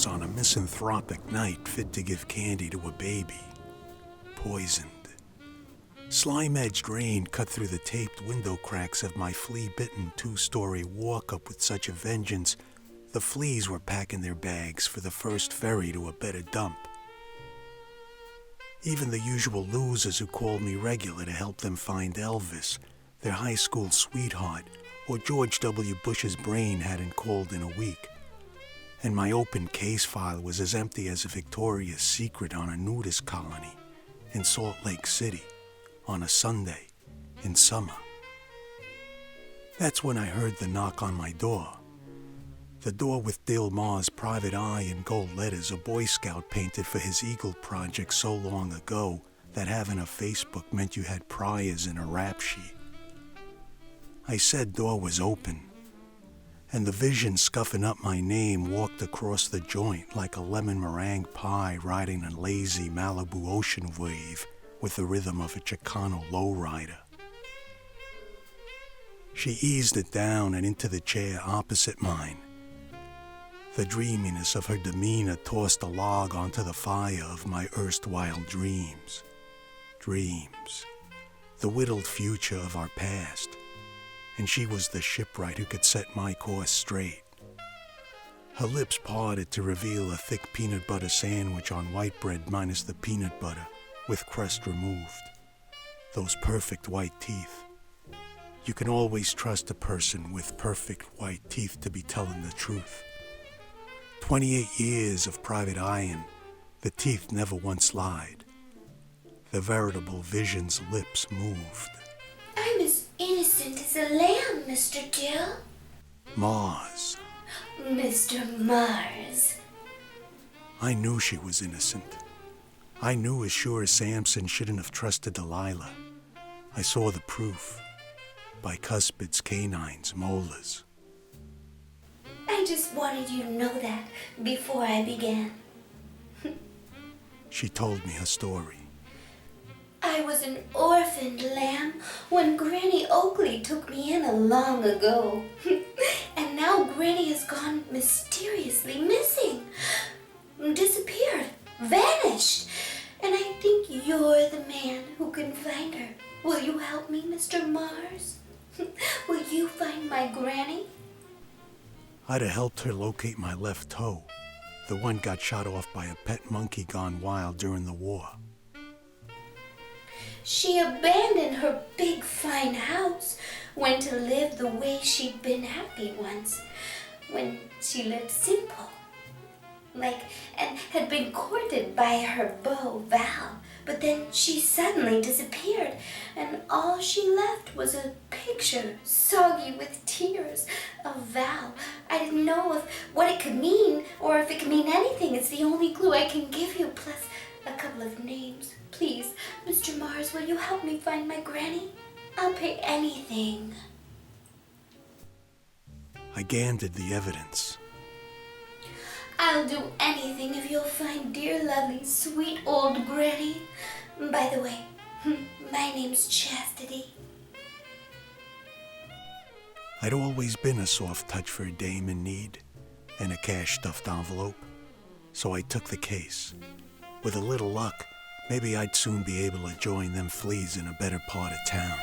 house on a misanthropic night fit to give candy to a baby. Poisoned. Slime-edged rain cut through the taped window cracks of my flea-bitten two-story walk-up with such a vengeance, the fleas were packing their bags for the first ferry to a better dump. Even the usual losers who called me regular to help them find Elvis, their high school sweetheart, or George W. Bush's brain hadn't called in a week. And my open case file was as empty as a Victoria's Secret on a nudist colony in Salt Lake City on a Sunday in summer. That's when I heard the knock on my door. The door with Dill Marz' private eye in gold letters a Boy Scout painted for his Eagle project so long ago that having a Facebook meant you had priors in a rap sheet. I said door was open, and the vision scuffing up my name walked across the joint like a lemon meringue pie riding a lazy Malibu ocean wave with the rhythm of a Chicano lowrider. She eased it down and into the chair opposite mine. The dreaminess of her demeanor tossed a log onto the fire of my erstwhile dreams. Dreams. The whittled future of our past. And she was the shipwright who could set my course straight. Her lips parted to reveal a thick peanut butter sandwich on white bread minus the peanut butter, with crust removed. Those perfect white teeth. You can always trust a person with perfect white teeth to be telling the truth. 28 years of private eyeing, the teeth never once lied. The veritable vision's lips moved. I'm as innocent as a lamb, Mr. Dill. Marz. Mr. Marz. I knew she was innocent. I knew as sure as Samson shouldn't have trusted Delilah. I saw the proof. Bicuspids, canines, molars. I just wanted you to know that before I began. She told me her story. I was an orphaned lamb when Granny Oakley took me in long ago. And now Granny has gone mysteriously missing. Disappeared. Vanished. And I think you're the man who can find her. Will you help me, Mr. Marz? Will you find my Granny? I'd have helped her locate my left toe. The one got shot off by a pet monkey gone wild during the war. She abandoned her big fine house, went to live the way she'd been happy once, when she lived simple. And had been courted by her beau, Val, but then she suddenly disappeared, and all she left was a picture, soggy with tears, of Val. I didn't know what it could mean, or if it could mean anything. It's the only clue I can give you, plus a couple of names. Please, Mr. Marz, will you help me find my Granny? I'll pay anything. I gathered the evidence. I'll do anything if you'll find dear, lovely, sweet old Granny. By the way, my name's Chastity. I'd always been a soft touch for a dame in need, and a cash-stuffed envelope, so I took the case. With a little luck, maybe I'd soon be able to join them fleas in a better part of town.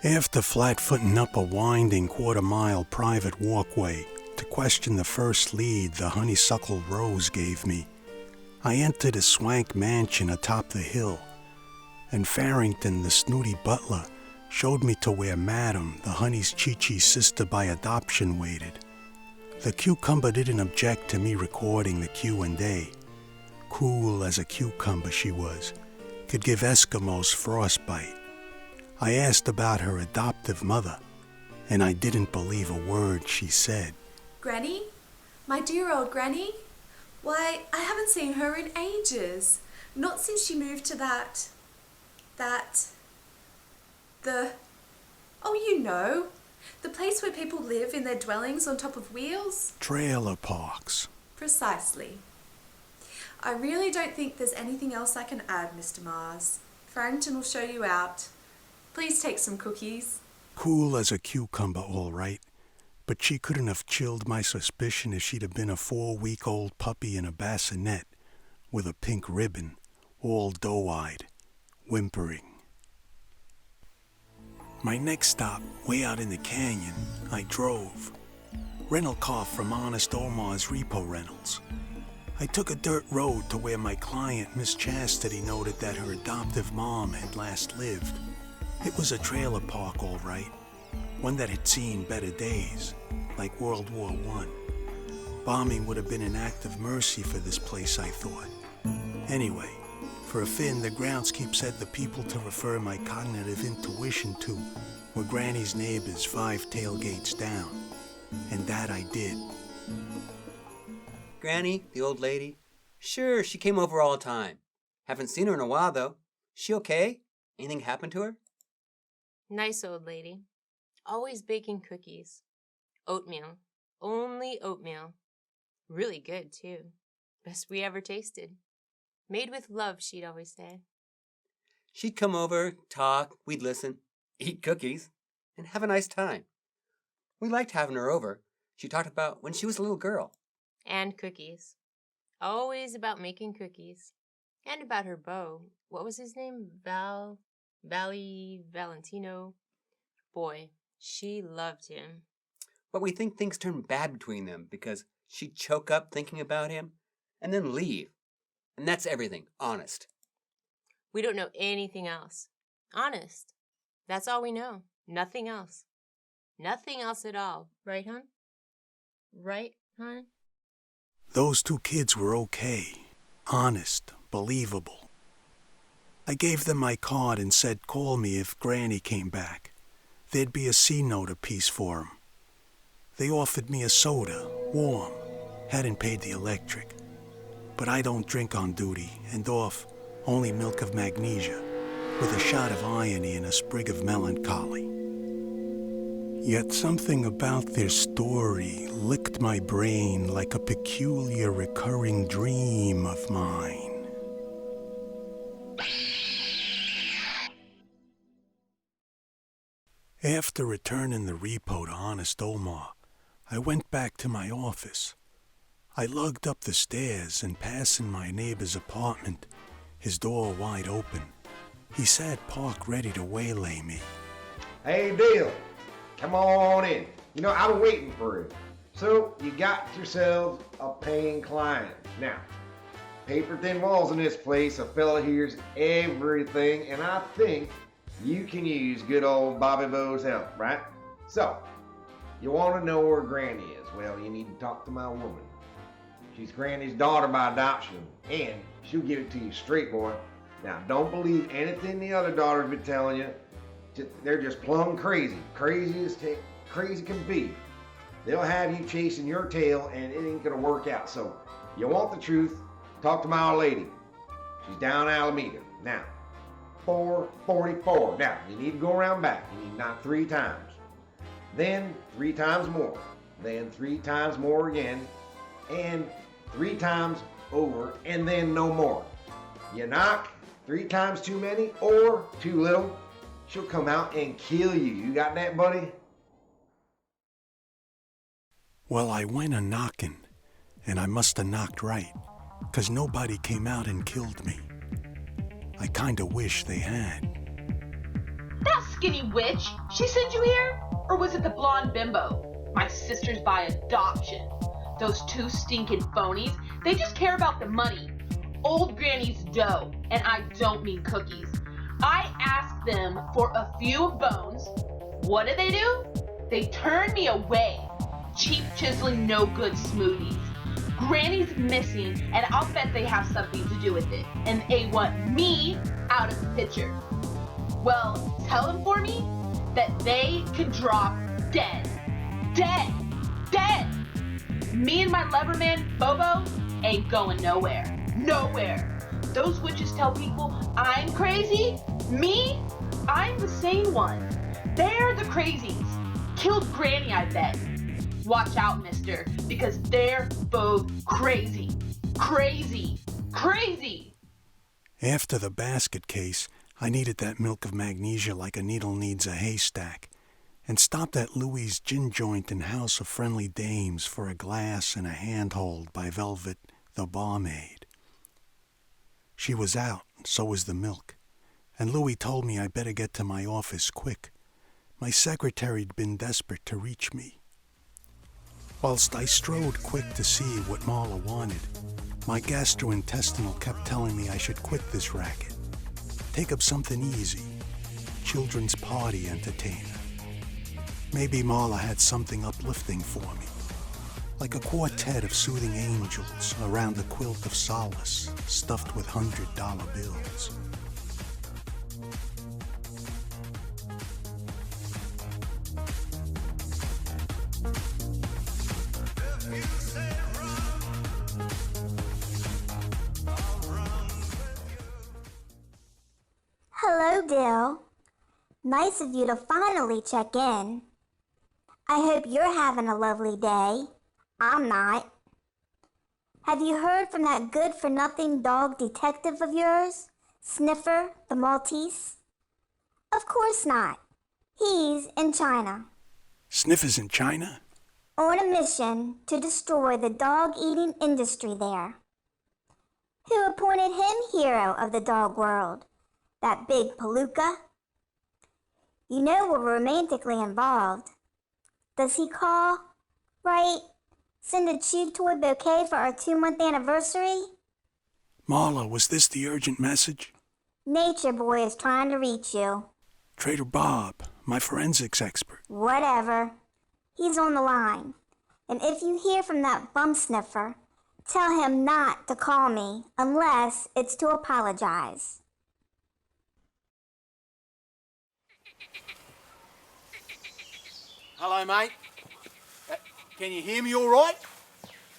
After flat-footing up a winding quarter-mile private walkway to question the first lead the honeysuckle rose gave me, I entered a swank mansion atop the hill, and Farrington, the snooty butler, showed me to where Madam, the honey's Chi-Chi sister by adoption, waited. The cucumber didn't object to me recording the Q&A. Cool as a cucumber she was, could give Eskimos frostbite. I asked about her adoptive mother, and I didn't believe a word she said. Granny? My dear old Granny? Why, I haven't seen her in ages. Not since she moved to oh, you know, the place where people live in their dwellings on top of wheels. Trailer parks. Precisely. I really don't think there's anything else I can add, Mr. Marz. Farrington will show you out. Please take some cookies. Cool as a cucumber, all right. But she couldn't have chilled my suspicion if she'd have been a 4-week-old puppy in a bassinet with a pink ribbon, all doe-eyed, whimpering. My next stop, way out in the canyon, I drove. Rental car from Honest Omar's Repo Rentals. I took a dirt road to where my client, Miss Chastity, noted that her adoptive mom had last lived. It was a trailer park, all right. One that had seen better days, like World War I. Bombing would have been an act of mercy for this place, I thought. Anyway, for a fin, the groundskeeper said the people to refer my cognitive intuition to were Granny's neighbors 5 tailgates down. And that I did. Granny, the old lady? Sure, she came over all the time. Haven't seen her in a while, though. She okay? Anything happened to her? Nice old lady. Always baking cookies. Oatmeal. Only oatmeal. Really good, too. Best we ever tasted. Made with love, she'd always say. She'd come over, talk, we'd listen, eat cookies, and have a nice time. We liked having her over. She talked about when she was a little girl. And cookies. Always about making cookies. And about her beau. What was his name? Valentino. Boy, she loved him. But we think things turned bad between them because she'd choke up thinking about him and then leave. And that's everything, honest. We don't know anything else. Honest. That's all we know. Nothing else. Nothing else at all. Right, hon? Right, hon? Those 2 kids were okay. Honest. Believable. I gave them my card and said call me if Granny came back. There'd be a C-note apiece for 'em. They offered me a soda, warm. Hadn't paid the electric. But I don't drink on duty, and off only milk of magnesia, with a shot of irony and a sprig of melancholy. Yet something about their story licked my brain like a peculiar recurring dream of mine. After returning the repo to Honest Omar, I went back to my office. I lugged up the stairs and passing my neighbor's apartment, his door wide open. He sat parked ready to waylay me. Hey, Dill, come on in. You know, I've been waiting for you. So, you got yourselves a paying client. Now, paper thin walls in this place, a fella hears everything, and I think you can use good old Bobby Bo's help, right? So, you want to know where Granny is? Well, you need to talk to my woman. She's Granny's daughter by adoption, and she'll give it to you straight, boy. Now, don't believe anything the other daughters been telling you. They're just plumb crazy. Crazy as crazy can be. They'll have you chasing your tail, and it ain't gonna work out. So, you want the truth, talk to my old lady. She's down Alameda. Now, 444. Now, you need to go around back. You need to knock 3 times. Then 3 times more. Then 3 times more again. And 3 times over, and then no more. You knock 3 times too many or too little, she'll come out and kill you. You got that, buddy? Well, I went a-knocking, and I must have knocked right, 'cause nobody came out and killed me. I kinda wish they had. That skinny witch, she sent you here? Or was it the blonde bimbo? My sister's by adoption. Those 2 stinking phonies, they just care about the money. Old Granny's dough, and I don't mean cookies. I asked them for a few of bones. What do? They turn me away. Cheap chiseling, no good smoothies. Granny's missing, and I'll bet they have something to do with it. And they want me out of the picture. Well, tell them for me that they can drop dead. Dead! Dead! Me and my leverman, Bobo, ain't going nowhere. Nowhere. Those witches tell people I'm crazy. Me? I'm the sane one. They're the crazies. Killed Granny, I bet. Watch out, mister, because they're both crazy. Crazy. Crazy. After the basket case, I needed that milk of magnesia like a needle needs a haystack, and stopped at Louie's gin joint and House of Friendly Dames for a glass and a handhold by Velvet, the barmaid. She was out, so was the milk, and Louie told me I better get to my office quick. My secretary'd been desperate to reach me. Whilst I strode quick to see what Marla wanted, my gastrointestinal kept telling me I should quit this racket. Take up something easy. Children's party entertainer. Maybe Marla had something uplifting for me. Like a quartet of soothing angels around a quilt of solace stuffed with $100 bills. Hello, Dill. Nice of you to finally check in. I hope you're having a lovely day. I'm not. Have you heard from that good-for-nothing dog detective of yours, Sniffer the Maltese? Of course not. He's in China. Sniffer's in China? On a mission to destroy the dog-eating industry there. Who appointed him hero of the dog world? That big palooka? You know we're romantically involved. Does he call? Right? Send a chew toy bouquet for our 2-month anniversary? Marla, was this the urgent message? Nature Boy is trying to reach you. Trader Bob, my forensics expert. Whatever. He's on the line. And if you hear from that bum sniffer, tell him not to call me unless it's to apologize. Hello, mate. Can you hear me all right?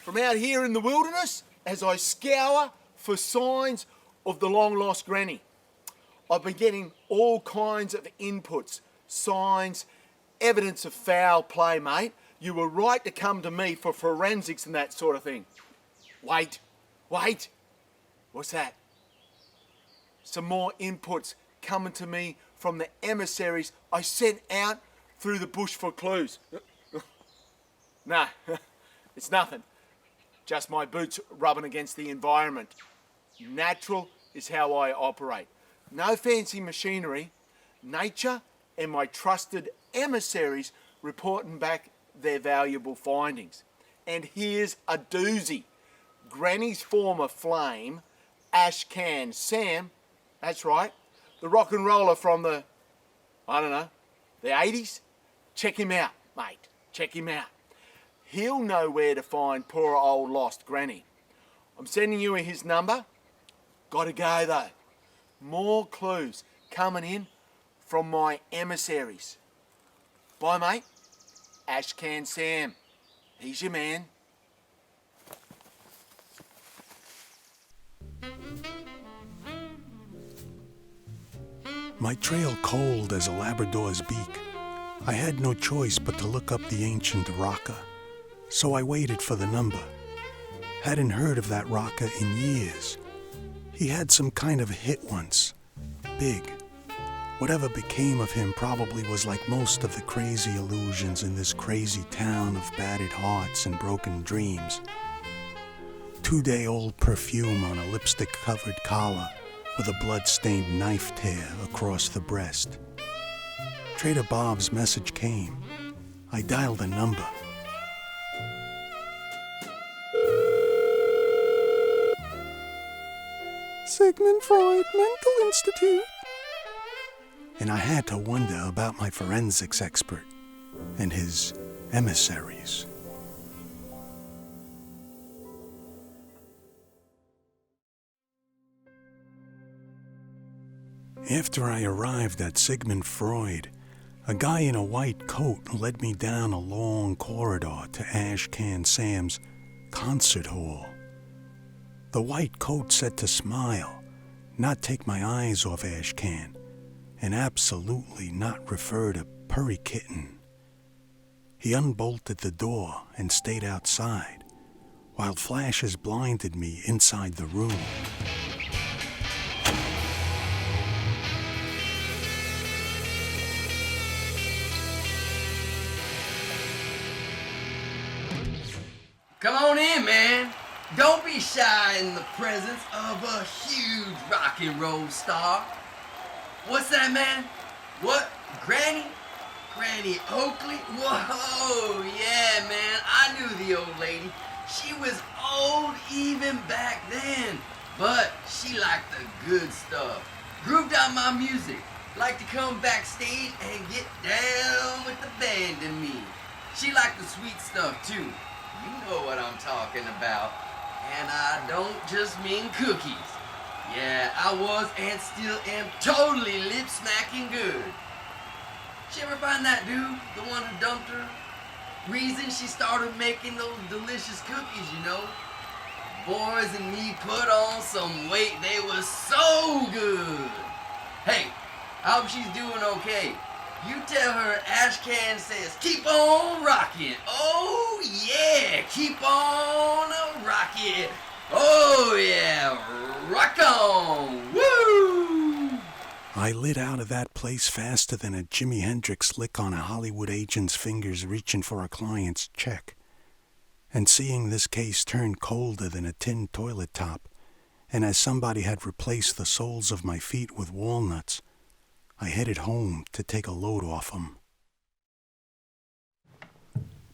From out here in the wilderness, as I scour for signs of the long-lost Granny. I've been getting all kinds of inputs, signs, evidence of foul play, mate. You were right to come to me for forensics and that sort of thing. Wait. What's that? Some more inputs coming to me from the emissaries I sent out through the bush for clues. Nah, it's nothing. Just my boots rubbing against the environment. Natural is how I operate. No fancy machinery. Nature and my trusted emissaries reporting back their valuable findings. And here's a doozy. Granny's former flame, Ashcan Sam, that's right, the rock and roller from the, the 80s. Check him out, mate. Check him out. He'll know where to find poor old lost Granny. I'm sending you his number. Gotta go though. More clues coming in from my emissaries. Bye, mate. Ashcan Sam. He's your man. My trail cold as a Labrador's beak. I had no choice but to look up the ancient Raka, so I waited for the number. Hadn't heard of that Raka in years. He had some kind of hit once. Big. Whatever became of him probably was like most of the crazy illusions in this crazy town of battered hearts and broken dreams. 2-day-old perfume on a lipstick-covered collar with a blood-stained knife tear across the breast. Trader Bob's message came. I dialed a number. Sigmund Freud Mental Institute. And I had to wonder about my forensics expert and his emissaries. After I arrived at Sigmund Freud, a guy in a white coat led me down a long corridor to Ashcan Sam's concert hall. The white coat said to smile, not take my eyes off Ashcan, and absolutely not refer to Purry Kitten. He unbolted the door and stayed outside, while flashes blinded me inside the room. Come on in, man. Don't be shy in the presence of a huge rock and roll star. What's that, man? What? Granny? Granny Oakley? Whoa, yeah, man. I knew the old lady. She was old even back then, but she liked the good stuff. Grooved out my music. Liked to come backstage and get down with the band and me. She liked the sweet stuff, too. You know what I'm talking about. And I don't just mean cookies. Yeah, I was and still am totally lip-smacking good. She ever find that dude, the one who dumped her? Reason she started making those delicious cookies, you know? Boys and me put on some weight. They were so good. Hey, I hope she's doing okay. You tell her Ashcan says, keep on rocking. Oh, yeah, keep on rocking. Oh, yeah, rock on. Woo! I lit out of that place faster than a Jimi Hendrix lick on a Hollywood agent's fingers reaching for a client's check. And seeing this case turn colder than a tin toilet top, and as somebody had replaced the soles of my feet with walnuts, I headed home to take a load off 'em.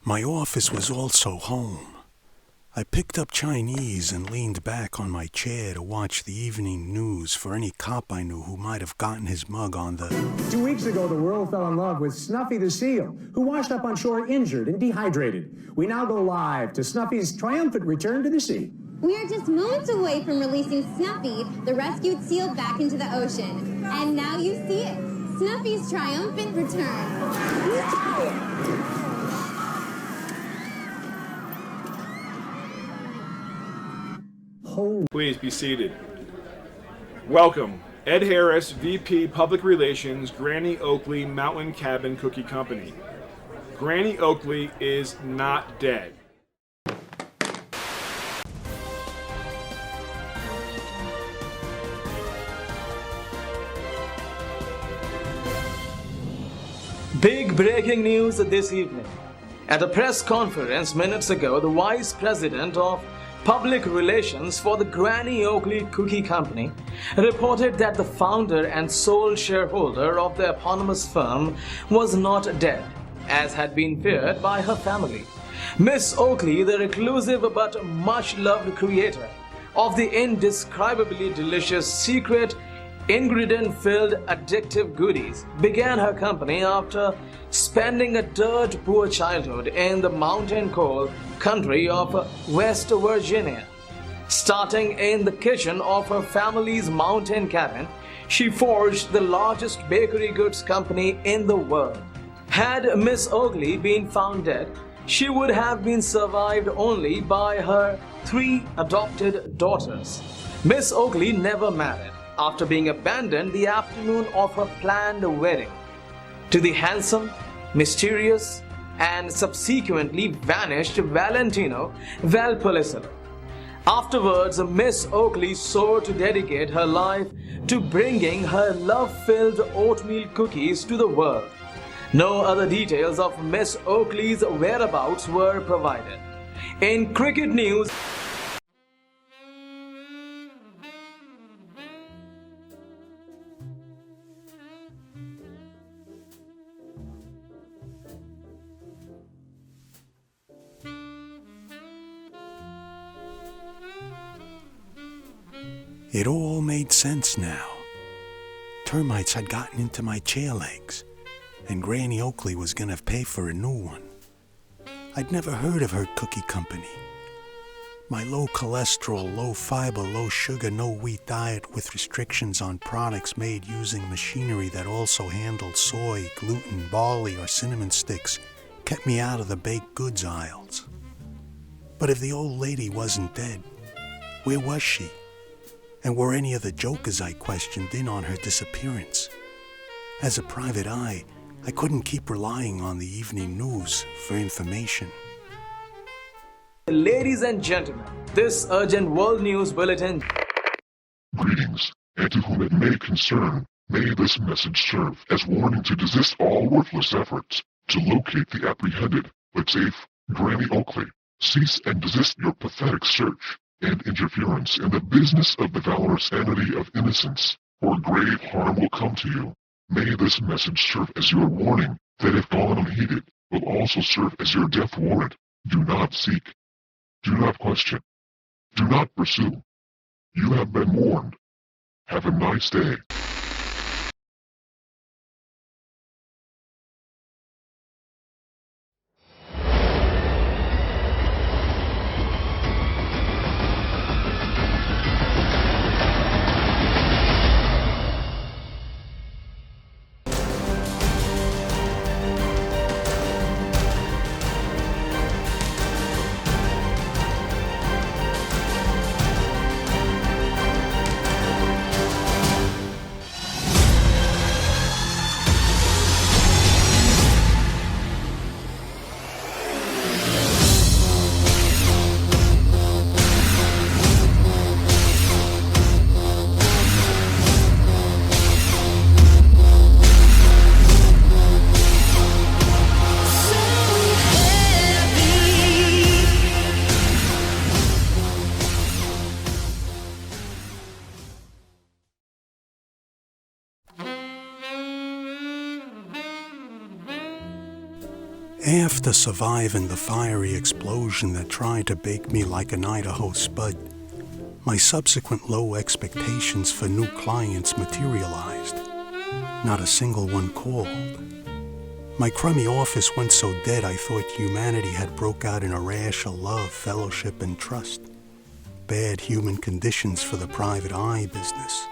My office was also home. I picked up Chinese and leaned back on my chair to watch the evening news for any cop I knew who might have gotten his mug on the... 2 weeks ago, the world fell in love with Snuffy the seal, who washed up on shore injured and dehydrated. We now go live to Snuffy's triumphant return to the sea. We are just moments away from releasing Snuffy, the rescued seal, back into the ocean. And now you see it, Snuffy's triumphant return. Please be seated. Welcome, Ed Harris, VP Public Relations, Granny Oakley Mountain Cabin Cookie Company. Granny Oakley is not dead. Big breaking news this evening. At a press conference minutes ago, the Vice President of Public Relations for the Granny Oakley Cookie Company reported that the founder and sole shareholder of the eponymous firm was not dead, as had been feared by her family. Miss Oakley, the reclusive but much-loved creator of the indescribably delicious secret ingredient-filled addictive goodies, began her company after spending a dirt-poor childhood in the mountain coal country of West Virginia. Starting in the kitchen of her family's mountain cabin, she forged the largest bakery goods company in the world. Had Miss Oakley been found dead, she would have been survived only by her 3 adopted daughters. Miss Oakley never married, after being abandoned the afternoon of her planned wedding to the handsome, mysterious, and subsequently vanished Valentino Valpolicella. Afterwards, Miss Oakley swore to dedicate her life to bringing her love-filled oatmeal cookies to the world. No other details of Miss Oakley's whereabouts were provided. In cricket news, It all made sense now. Termites had gotten into my chair legs, and Granny Oakley was gonna pay for a new one. I'd never heard of her cookie company. My low cholesterol, low fiber, low sugar, no wheat diet with restrictions on products made using machinery that also handled soy, gluten, barley, or cinnamon sticks kept me out of the baked goods aisles. But if the old lady wasn't dead, where was she? And were any of the jokers I questioned in on her disappearance? As a private eye, I couldn't keep relying on the evening news for information. Ladies and gentlemen, this urgent world news bulletin. Greetings, and to whom it may concern, may this message serve as warning to desist all worthless efforts to locate the apprehended, but safe, Granny Oakley. Cease and desist your pathetic search and interference in the business of the valorous entity of innocence, or grave harm will come to you. May this message serve as your warning that if gone unheeded, will also serve as your death warrant. Do not seek. Do not question. Do not pursue. You have been warned. Have a nice day. After surviving the fiery explosion that tried to bake me like an Idaho spud, my subsequent low expectations for new clients materialized. Not a single one called. My crummy office went so dead I thought humanity had broke out in a rash of love, fellowship, and trust. Bad human conditions for the private eye business.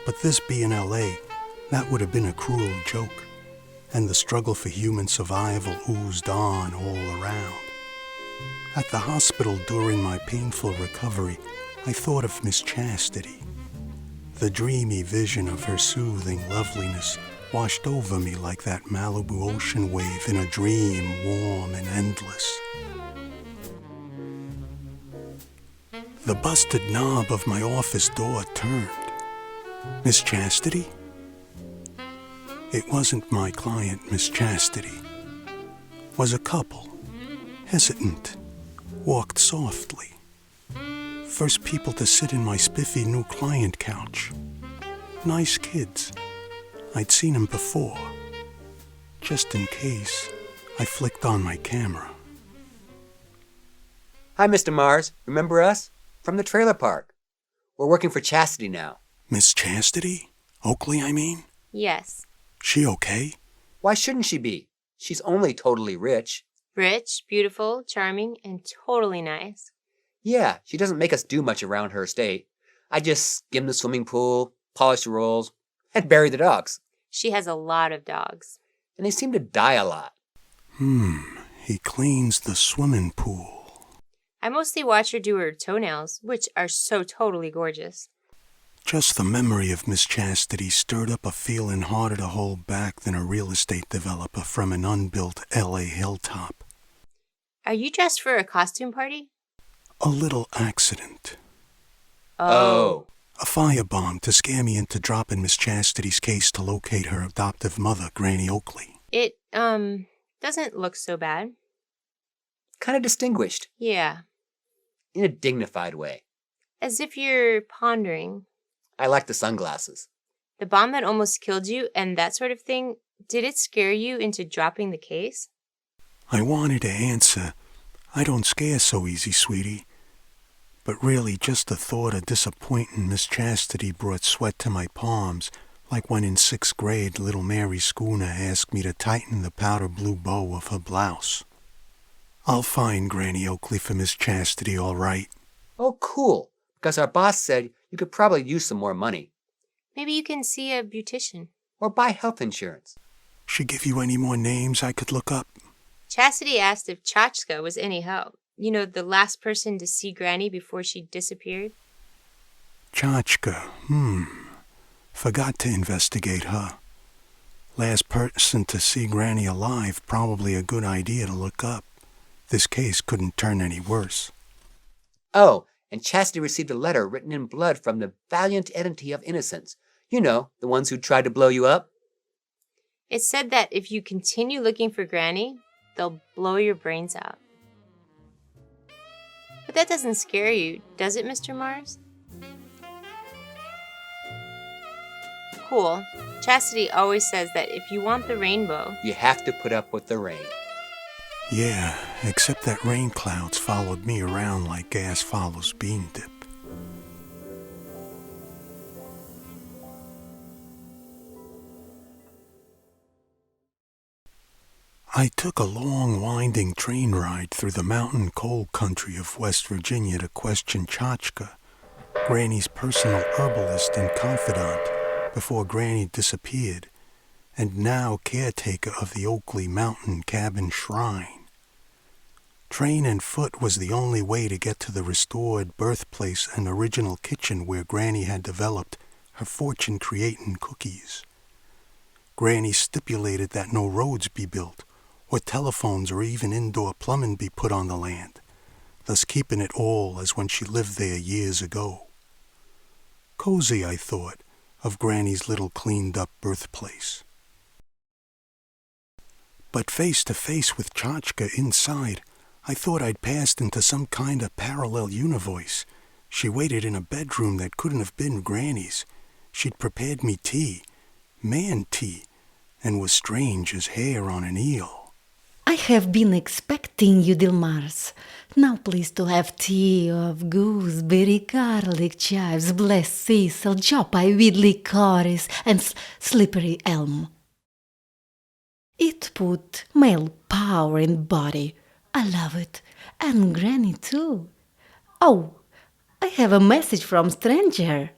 But this being L.A., that would have been a cruel joke. And the struggle for human survival oozed on all around. At the hospital during my painful recovery, I thought of Miss Chastity. The dreamy vision of her soothing loveliness washed over me like that Malibu ocean wave in a dream, warm and endless. The busted knob of my office door turned. Miss Chastity? It wasn't my client, Miss Chastity. Was a couple, hesitant, walked softly. First people to sit in my spiffy new client couch. Nice kids. I'd seen them before. Just in case, I flicked on my camera. Hi, Mr. Marz. Remember us? From the trailer park. We're working for Chastity now. Miss Chastity? Oakley, I mean? Yes. She okay? Why shouldn't she be? She's only totally rich. Rich, beautiful, charming, and totally nice. Yeah, she doesn't make us do much around her estate. I just skim the swimming pool, polish the rolls, and bury the dogs. She has a lot of dogs. And they seem to die a lot. He cleans the swimming pool. I mostly watch her do her toenails, which are so totally gorgeous. Just the memory of Miss Chastity stirred up a feeling harder to hold back than a real estate developer from an unbuilt L.A. hilltop. Are you dressed for a costume party? A little accident. Oh. A firebomb to scare me into dropping Miss Chastity's case to locate her adoptive mother, Granny Oakley. It, doesn't look so bad. Kind of distinguished. Yeah. In a dignified way. As if you're pondering. I like the sunglasses. The bomb that almost killed you and that sort of thing, did it scare you into dropping the case? I wanted to answer, I don't scare so easy, sweetie. But really, just the thought of disappointing Miss Chastity brought sweat to my palms, like when in 6th grade little Mary Schooner asked me to tighten the powder blue bow of her blouse. I'll find Granny Oakley for Miss Chastity, all right. Oh, cool. Because our boss said you could probably use some more money. Maybe you can see a beautician. Or buy health insurance. She give you any more names I could look up? Chastity asked if Chachka was any help. You know, the last person to see Granny before she disappeared. Chachka, Forgot to investigate her. Last person to see Granny alive, probably a good idea to look up. This case couldn't turn any worse. Oh, and Chastity received a letter written in blood from the valiant entity of innocence. You know, the ones who tried to blow you up. It said that if you continue looking for Granny, they'll blow your brains out. But that doesn't scare you, does it, Mr. Marz? Cool. Chastity always says that if you want the rainbow, you have to put up with the rain. Yeah, except that rain clouds followed me around like gas follows bean dip. I took a long, winding train ride through the mountain coal country of West Virginia to question Chachka, Granny's personal herbalist and confidant, before Granny disappeared, and now caretaker of the Oakley Mountain Cabin Shrine. Train and foot was the only way to get to the restored birthplace and original kitchen where Granny had developed her fortune-creating cookies. Granny stipulated that no roads be built, or telephones or even indoor plumbing be put on the land, thus keeping it all as when she lived there years ago. Cozy, I thought, of Granny's little cleaned-up birthplace. But face to face with Chachka inside, I thought I'd passed into some kind of parallel universe. She waited in a bedroom that couldn't have been Granny's. She'd prepared me tea, man tea, and was strange as hair on an eel. I have been expecting you, Dill Marz. Now please to have tea of gooseberry, garlic chives, blessed thistle, jopai with licorice, and slippery elm. It put male power in body. I love it. And Granny too. Oh, I have a message from stranger.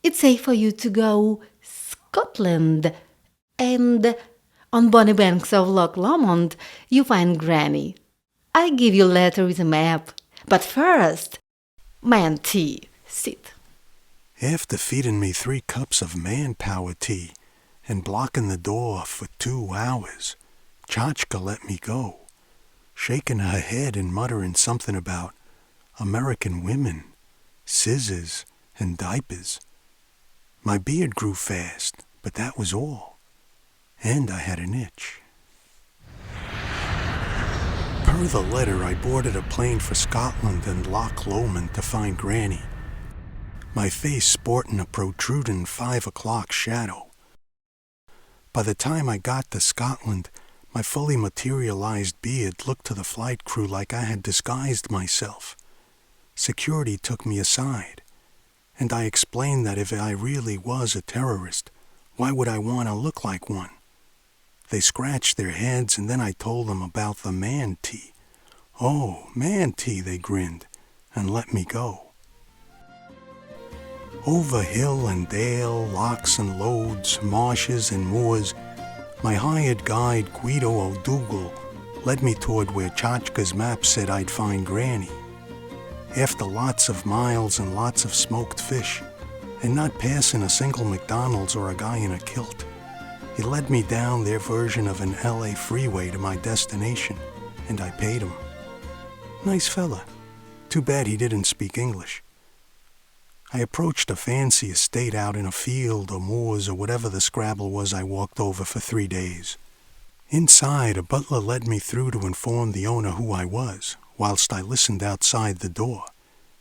It say for you to go Scotland, and on bonny banks of Loch Lomond you find Granny. I give you letter with a map, but first, man tea. Sit. After feeding me 3 cups of manpower tea and blocking the door for 2 hours, Chachka let me go, shaking her head and muttering something about American women, scissors, and diapers. My beard grew fast, but that was all. And I had an itch. Per the letter, I boarded a plane for Scotland and Loch Lomond to find Granny, my face sporting a protruding 5 o'clock shadow. By the time I got to Scotland, my fully materialized beard looked to the flight crew like I had disguised myself. Security took me aside, and I explained that if I really was a terrorist, why would I want to look like one? They scratched their heads, and then I told them about the man tea. Oh, man tea, they grinned, and let me go. Over hill and dale, locks and loads, marshes and moors, my hired guide, Guido O'Dougall, led me toward where Chachka's map said I'd find Granny. After lots of miles and lots of smoked fish, and not passing a single McDonald's or a guy in a kilt, he led me down their version of an LA freeway to my destination, and I paid him. Nice fella. Too bad he didn't speak English. I approached a fancy estate out in a field or moors or whatever the scrabble was I walked over for 3 days. Inside, a butler led me through to inform the owner who I was, whilst I listened outside the door.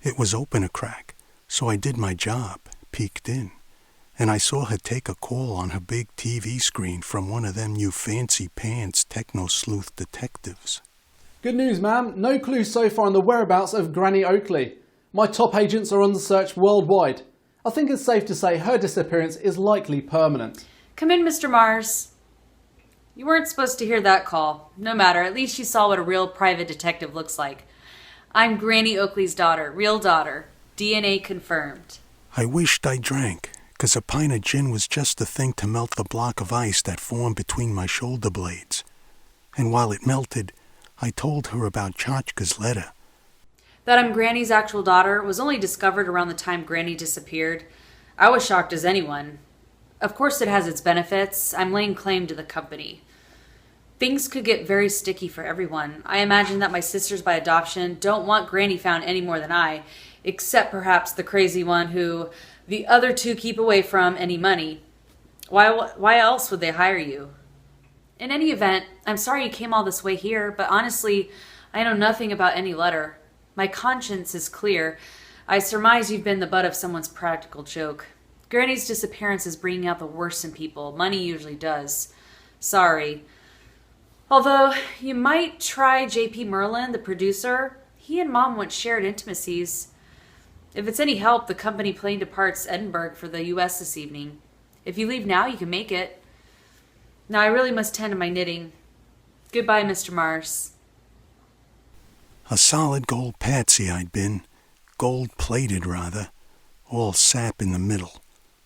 It was open a crack, so I did my job, peeked in, and I saw her take a call on her big TV screen from one of them new fancy pants techno-sleuth detectives. Good news, ma'am. No clues so far on the whereabouts of Granny Oakley. My top agents are on the search worldwide. I think it's safe to say her disappearance is likely permanent. Come in, Mr. Marz. You weren't supposed to hear that call. No matter, at least you saw what a real private detective looks like. I'm Granny Oakley's daughter, real daughter. DNA confirmed. I wished I drank, 'cause a pint of gin was just the thing to melt the block of ice that formed between my shoulder blades. And while it melted, I told her about Chachka's letter. That I'm Granny's actual daughter was only discovered around the time Granny disappeared. I was shocked as anyone. Of course it has its benefits. I'm laying claim to the company. Things could get very sticky for everyone. I imagine that my sisters by adoption don't want Granny found any more than I, except perhaps the crazy one who the other two keep away from any money. Why else would they hire you? In any event, I'm sorry you came all this way here, but honestly, I know nothing about any letter. My conscience is clear. I surmise you've been the butt of someone's practical joke. Granny's disappearance is bringing out the worst in people. Money usually does. Sorry. Although, you might try J.P. Merlin, the producer. He and Mom once shared intimacies. If it's any help, the company plane departs Edinburgh for the U.S. this evening. If you leave now, you can make it. Now I really must tend to my knitting. Goodbye, Mr. Marz. A solid gold patsy I'd been, gold-plated rather, all sap in the middle.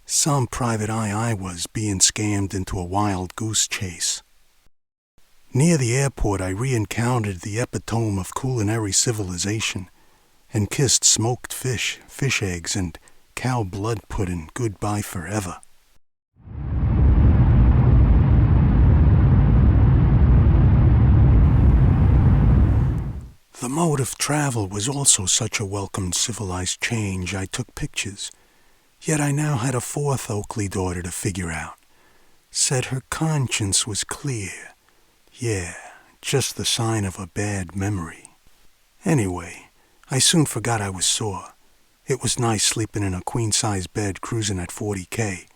Some private eye I was, being scammed into a wild goose chase. Near the airport I re-encountered the epitome of culinary civilization and kissed smoked fish, fish eggs, and cow blood pudding goodbye forever. The mode of travel was also such a welcome civilized change. I took pictures. Yet I now had a fourth Oakley daughter to figure out. Said her conscience was clear. Yeah, just the sign of a bad memory. Anyway, I soon forgot I was sore. It was nice sleeping in a queen-size bed cruising at 40K.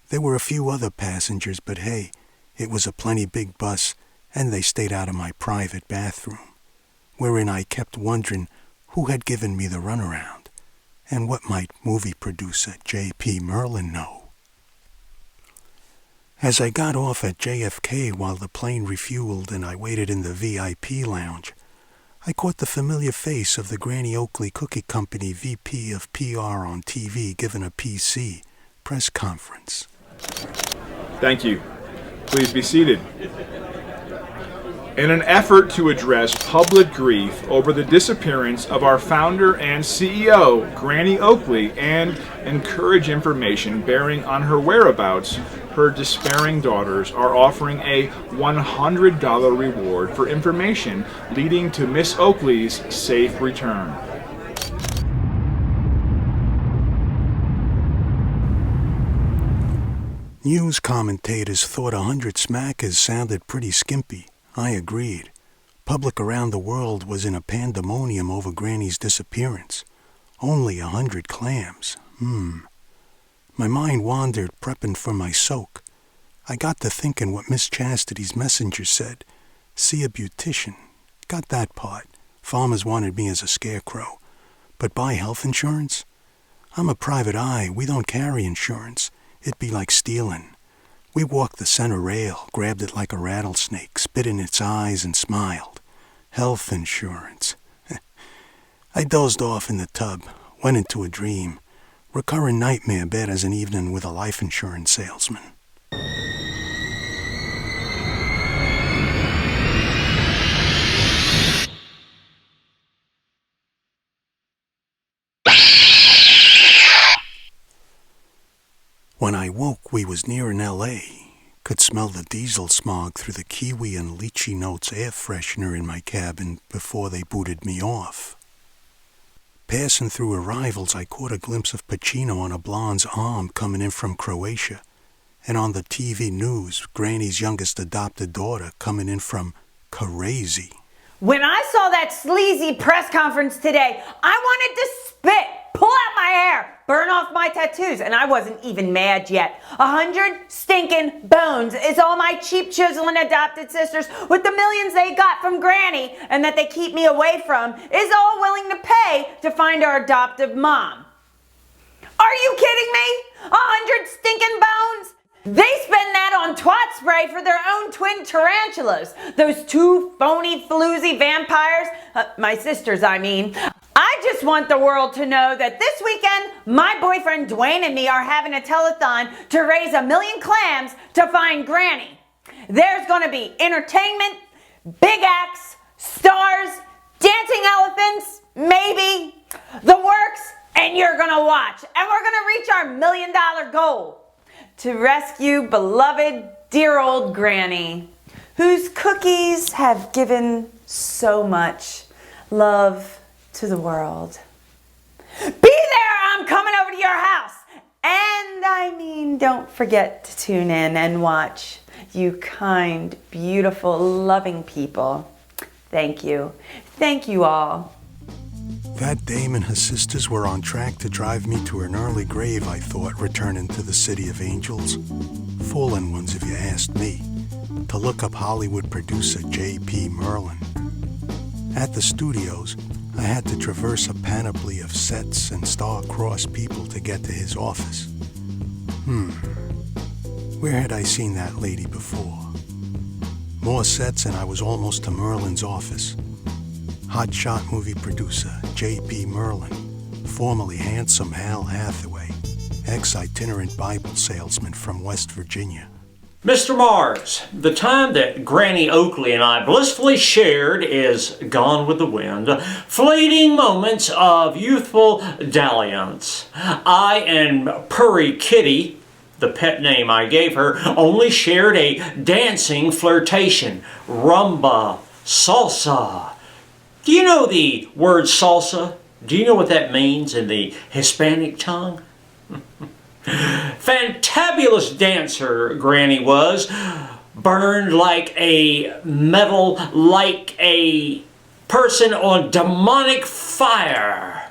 There were a few other passengers, but hey, it was a plenty big bus, and they stayed out of my private bathroom, wherein I kept wondering who had given me the runaround, and what might movie producer J.P. Merlin know. As I got off at JFK while the plane refueled and I waited in the VIP lounge, I caught the familiar face of the Granny Oakley Cookie Company VP of PR on TV giving a PC press conference. Thank you. Please be seated. In an effort to address public grief over the disappearance of our founder and CEO, Granny Oakley, and encourage information bearing on her whereabouts, her despairing daughters are offering a $100 reward for information leading to Miss Oakley's safe return. News commentators thought 100 smackers sounded pretty skimpy. I agreed. Public around the world was in a pandemonium over Granny's disappearance. Only 100 clams. My mind wandered, prepping for my soak. I got to thinking what Miss Chastity's messenger said. See a beautician. Got that part. Farmers wanted me as a scarecrow. But buy health insurance? I'm a private eye. We don't carry insurance. It'd be like stealing. We walked the center rail, grabbed it like a rattlesnake, spit in its eyes, and smiled. Health insurance. I dozed off in the tub, went into a dream. Recurring nightmare bad as an evening with a life insurance salesman. When I woke, we was near in L.A. Could smell the diesel smog through the kiwi and lychee notes air freshener in my cabin before they booted me off. Passing through arrivals, I caught a glimpse of Pacino on a blonde's arm coming in from Croatia, and on the TV news, Granny's youngest adopted daughter coming in from crazy. When I saw that sleazy press conference today, I wanted to spit, pull out my hair, burn off my tattoos, and I wasn't even mad yet. 100 stinking bones is all my cheap chiseling adopted sisters with the millions they got from Granny and that they keep me away from is all willing to pay to find our adoptive mom. Are you kidding me? 100 stinking bones? They spend that on twat spray for their own twin tarantulas. Those two phony, floozy vampires. My sisters, I mean. I just want the world to know that this weekend, my boyfriend Dwayne and me are having a telethon to raise 1 million clams to find Granny. There's going to be entertainment, big acts, stars, dancing elephants, maybe, the works, and you're going to watch. And we're going to reach our $1 million goal. to rescue beloved dear old Granny, whose cookies have given so much love to the world. Be there! I'm coming over to your house! And I mean, don't forget to tune in and watch, you kind, beautiful, loving people. Thank you. Thank you all. That dame and her sisters were on track to drive me to an early grave, I thought, returning to the City of Angels. Fallen ones, if you asked me, to look up Hollywood producer J.P. Merlin. At the studios, I had to traverse a panoply of sets and star-crossed people to get to his office. Where had I seen that lady before? More sets and I was almost to Merlin's office. Hotshot movie producer J.P. Merlin, formerly handsome Hal Hathaway, ex-itinerant Bible salesman from West Virginia. Mr. Marz, the time that Granny Oakley and I blissfully shared is gone with the wind. Fleeting moments of youthful dalliance. I and Purry Kitty, the pet name I gave her, only shared a dancing flirtation. Rumba, salsa. Do you know the word salsa? Do you know what that means in the Hispanic tongue? Fantabulous dancer, Granny was. Burned like a metal, like a person on demonic fire.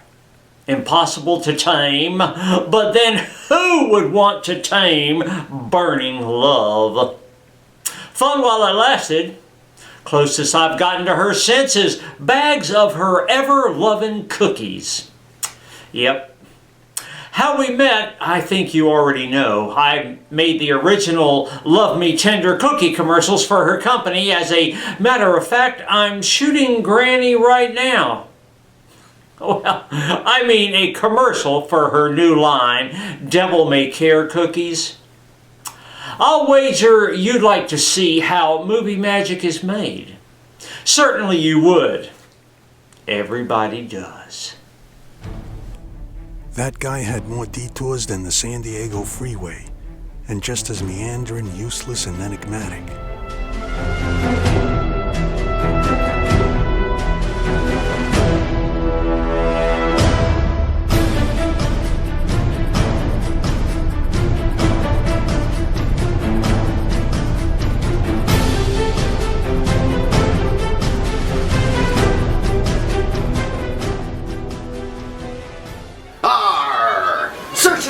Impossible to tame, but then who would want to tame burning love? Fun while it lasted. Closest I've gotten to her since is bags of her ever-loving cookies. Yep. How we met, I think you already know. I made the original Love Me Tender cookie commercials for her company. As a matter of fact, I'm shooting Granny right now. Well, I mean a commercial for her new line, Devil May Care cookies. I'll wager you'd like to see how movie magic is made. Certainly you would. Everybody does. That guy had more detours than the San Diego freeway, and just as meandering, useless, and enigmatic.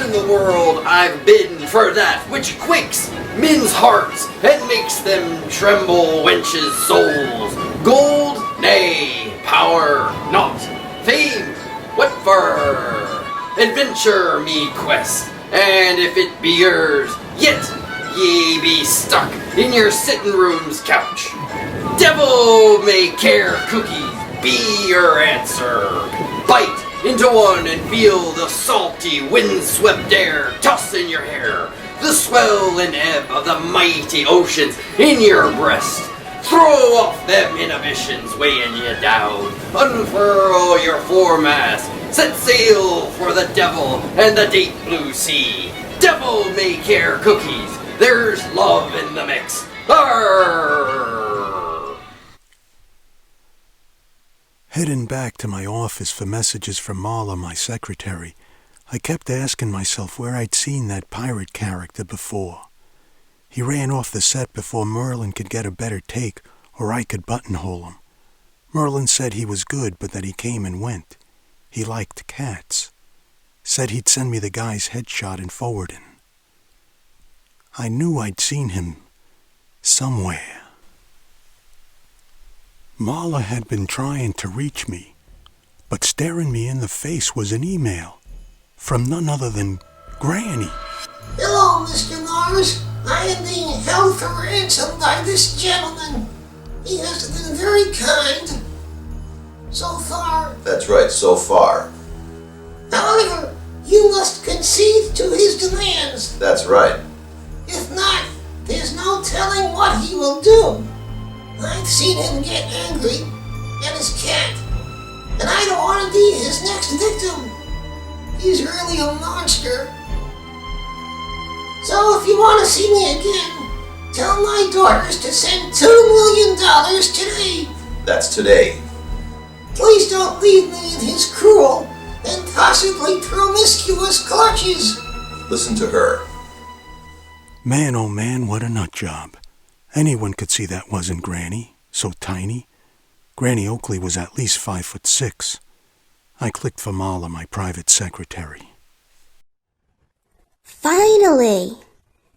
The world I've bidden for that which quakes men's hearts and makes them tremble wenches' souls. Gold, nay, power, not. Fame, what for? Adventure me quest, and if it be yours, yet ye be stuck in your sitting room's couch. Devil May Care cookies be your answer. Bite into one and feel the salty, wind-swept air toss in your hair. The swell and ebb of the mighty oceans in your breast. Throw off them inhibitions weighing you down. Unfurl your foremast. Set sail for the devil and the deep blue sea. Devil May Care cookies. There's love in the mix. Arrgh! Heading back to my office for messages from Marla, my secretary, I kept asking myself where I'd seen that pirate character before. He ran off the set before Merlin could get a better take, or I could buttonhole him. Merlin said he was good, but that he came and went. He liked cats. Said he'd send me the guy's headshot in forwarding. I knew I'd seen him somewhere. Marla had been trying to reach me, but staring me in the face was an email from none other than Granny. Hello, Mr. Marz. I am being held for ransom by this gentleman. He has been very kind. So far. That's right, so far. However, you must concede to his demands. That's right. If not, there's no telling what he will do. I've seen him get angry at his cat, and I don't want to be his next victim. He's really a monster. So if you want to see me again, tell my daughters to send $2 million today. That's today. Please don't leave me in his cruel and possibly promiscuous clutches. Listen to her. Man, oh man, what a nut job. Anyone could see that wasn't Granny, so tiny. Granny Oakley was at least 5'6". I clicked for Marla, my private secretary. Finally!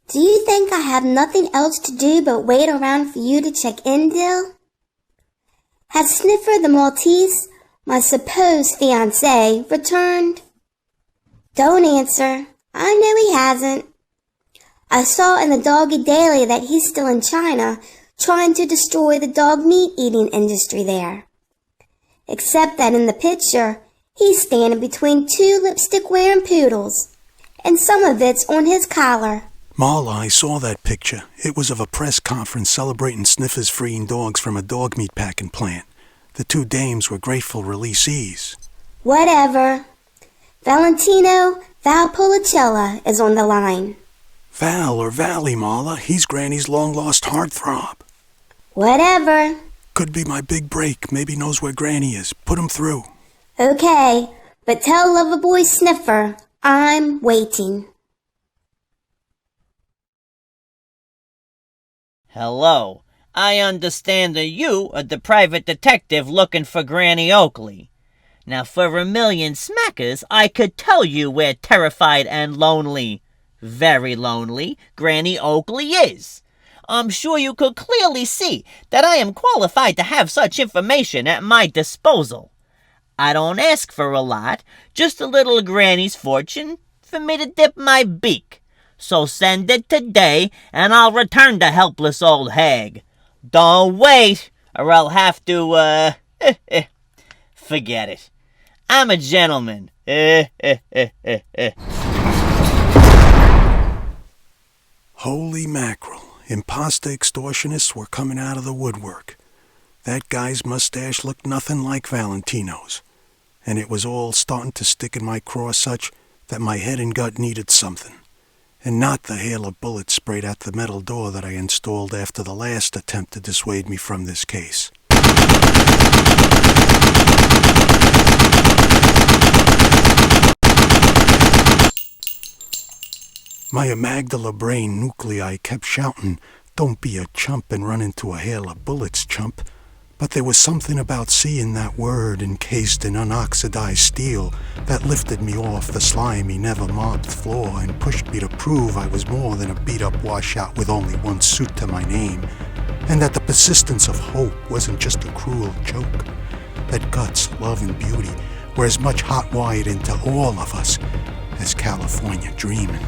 Do you think I have nothing else to do but wait around for you to check in, Dill? Has Sniffer the Maltese, my supposed fiancé, returned? Don't answer. I know he hasn't. I saw in the Doggy Daily that he's still in China trying to destroy the dog meat-eating industry there. Except that in the picture, he's standing between two lipstick-wearing poodles, and some of it's on his collar. Marla, I saw that picture. It was of a press conference celebrating Sniffer's freeing dogs from a dog meat packing plant. The two dames were grateful releasees. Whatever. Valentino Valpolicella is on the line. Val or Valley, Marla. He's Granny's long-lost heartthrob. Whatever. Could be my big break. Maybe knows where Granny is. Put him through. Okay, but tell Loverboy Sniffer I'm waiting. Hello. I understand that you are the private detective looking for Granny Oakley. Now, for a million smackers, I could tell you where terrified and lonely, very lonely, Granny Oakley is. I'm sure you could clearly see that I am qualified to have such information at my disposal. I don't ask for a lot, just a little Granny's fortune for me to dip my beak. So send it today, and I'll return the helpless old hag. Don't wait, or I'll have to, forget it. I'm a gentleman. Holy mackerel. Imposter extortionists were coming out of the woodwork. That guy's mustache looked nothing like Valentino's, and it was all starting to stick in my craw such that my head and gut needed something, and not the hail of bullets sprayed at the metal door that I installed after the last attempt to dissuade me from this case. My amygdala brain nuclei kept shouting, "Don't be a chump and run into a hail of bullets, chump." But there was something about seeing that word encased in unoxidized steel that lifted me off the slimy, never-mopped floor and pushed me to prove I was more than a beat-up washout with only one suit to my name, and that the persistence of hope wasn't just a cruel joke, that guts, love, and beauty were as much hot-wired into all of us as California dreaming.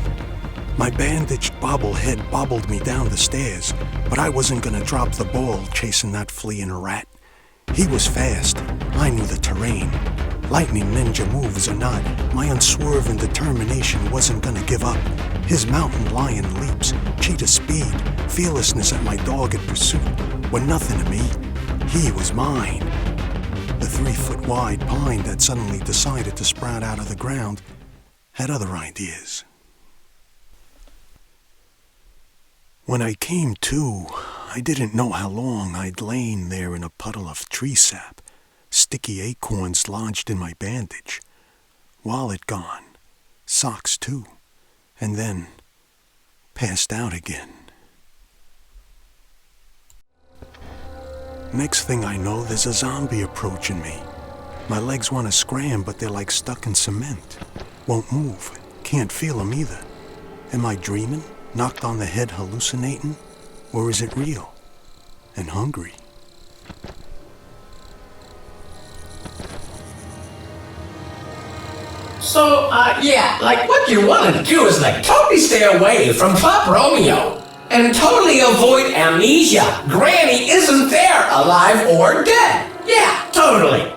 My bandaged bobblehead bobbled me down the stairs, but I wasn't gonna drop the ball chasing that fleeing rat. He was fast. I knew the terrain. Lightning ninja moves or not, my unswerving determination wasn't gonna give up. His mountain lion leaps, cheetah speed, fearlessness at my dogged pursuit were nothing to me. He was mine. The 3-foot-wide pine that suddenly decided to sprout out of the ground had other ideas. When I came to, I didn't know how long I'd lain there in a puddle of tree sap, sticky acorns lodged in my bandage, wallet gone, socks too, and then passed out again. Next thing I know, there's a zombie approaching me. My legs want to scram, but they're like stuck in cement. Won't move, can't feel them either. Am I dreaming? Knocked on the head hallucinating? Or is it real? And hungry? So, yeah, like what you want to do is like totally stay away from Pop Romeo and totally avoid amnesia. Granny isn't there, alive or dead. Yeah, totally.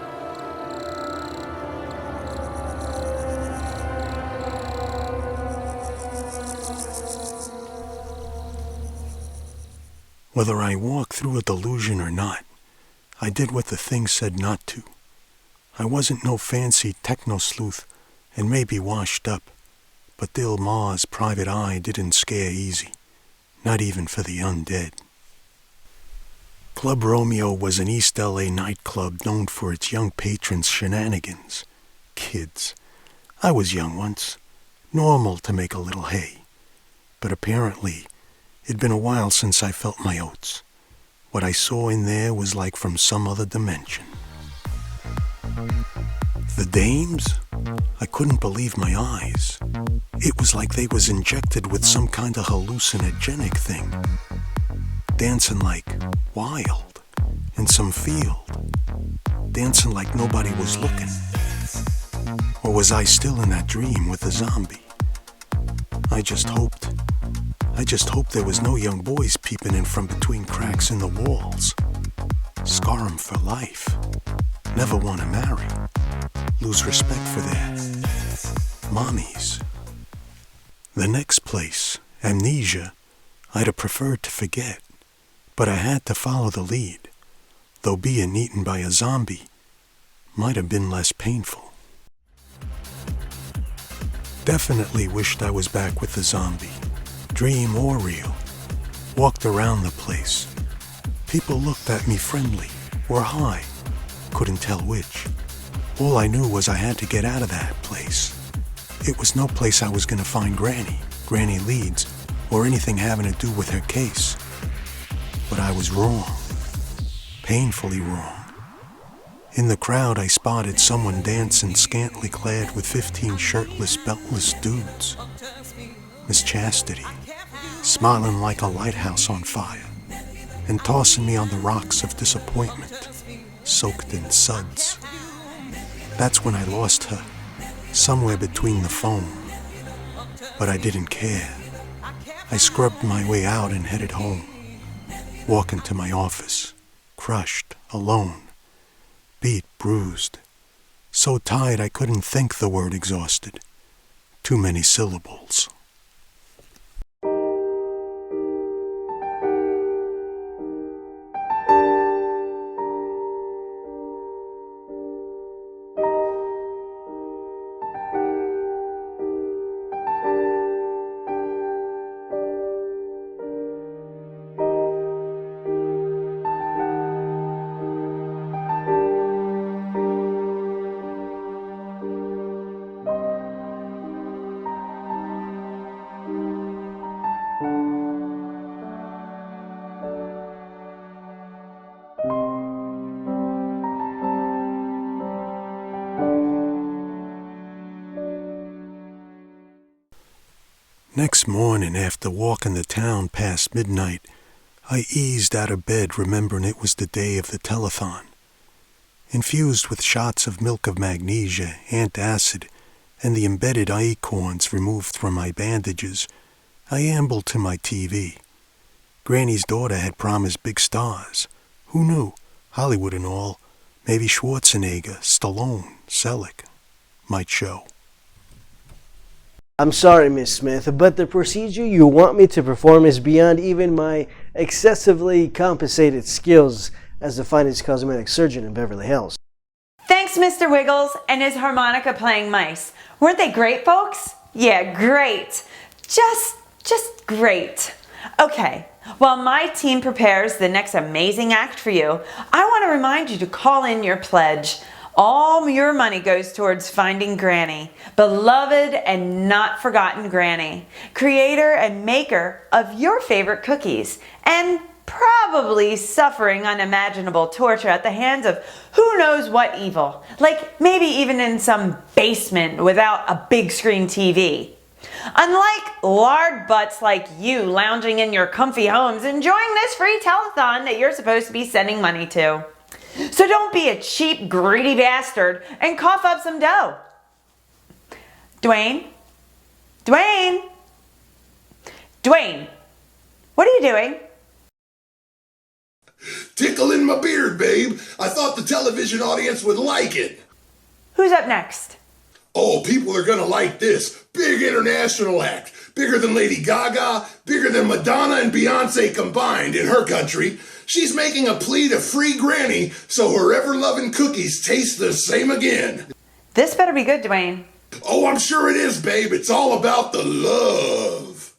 Whether I walked through a delusion or not, I did what the thing said not to. I wasn't no fancy techno-sleuth and maybe washed up, but Dill Marz' private eye didn't scare easy, not even for the undead. Club Romeo was an East LA nightclub known for its young patrons' shenanigans. Kids. I was young once. Normal to make a little hay. But apparently, it'd been a while since I felt my oats. What I saw in there was like from some other dimension. The dames? I couldn't believe my eyes. It was like they was injected with some kind of hallucinogenic thing. Dancing like wild in some field. Dancing like nobody was looking. Or was I still in that dream with the zombie? I just hoped there was no young boys peeping in from between cracks in the walls. Scar 'em for life. Never want to marry. Lose respect for their mommies. The next place, Amnesia, I'd have preferred to forget. But I had to follow the lead, though being eaten by a zombie might have been less painful. Definitely wished I was back with the zombie, dream or real. Walked around the place. People looked at me friendly or high, couldn't tell which. All I knew was I had to get out of that place. It was no place I was going to find Granny Leeds, or anything having to do with her case. But I was wrong. Painfully wrong. In the crowd, I spotted someone dancing scantily clad with 15 shirtless, beltless dudes. Miss Chastity, smiling like a lighthouse on fire, and tossing me on the rocks of disappointment, soaked in suds. That's when I lost her, somewhere between the foam. But I didn't care. I scrubbed my way out and headed home. Walking to my office, crushed, alone, beat, bruised, so tired I couldn't think the word exhausted. Too many syllables. Next morning, after walking the town past midnight, I eased out of bed remembering it was the day of the telethon. Infused with shots of milk of magnesia, antacid, and the embedded acorns removed from my bandages, I ambled to my TV. Granny's daughter had promised big stars. Who knew? Hollywood and all. Maybe Schwarzenegger, Stallone, Selleck might show. I'm sorry, Miss Smith, but the procedure you want me to perform is beyond even my excessively compensated skills as the finest cosmetic surgeon in Beverly Hills. Thanks, Mr. Wiggles and his harmonica playing mice. Weren't they great, folks? Yeah, great. Just great. Okay, while my team prepares the next amazing act for you, I want to remind you to call in your pledge. All your money goes towards finding Granny, beloved and not forgotten Granny, creator and maker of your favorite cookies, and probably suffering unimaginable torture at the hands of who knows what evil, like maybe even in some basement without a big screen TV. Unlike lard butts like you lounging in your comfy homes enjoying this free telethon that you're supposed to be sending money to. So don't be a cheap, greedy bastard and cough up some dough. Dwayne? Dwayne? Dwayne, what are you doing? Tickling my beard, babe. I thought the television audience would like it. Who's up next? Oh, people are gonna like this. Big international act. Bigger than Lady Gaga, bigger than Madonna and Beyonce combined in her country. She's making a plea to free Granny so her ever-loving cookies taste the same again. This better be good, Dwayne. Oh, I'm sure it is, babe. It's all about the love.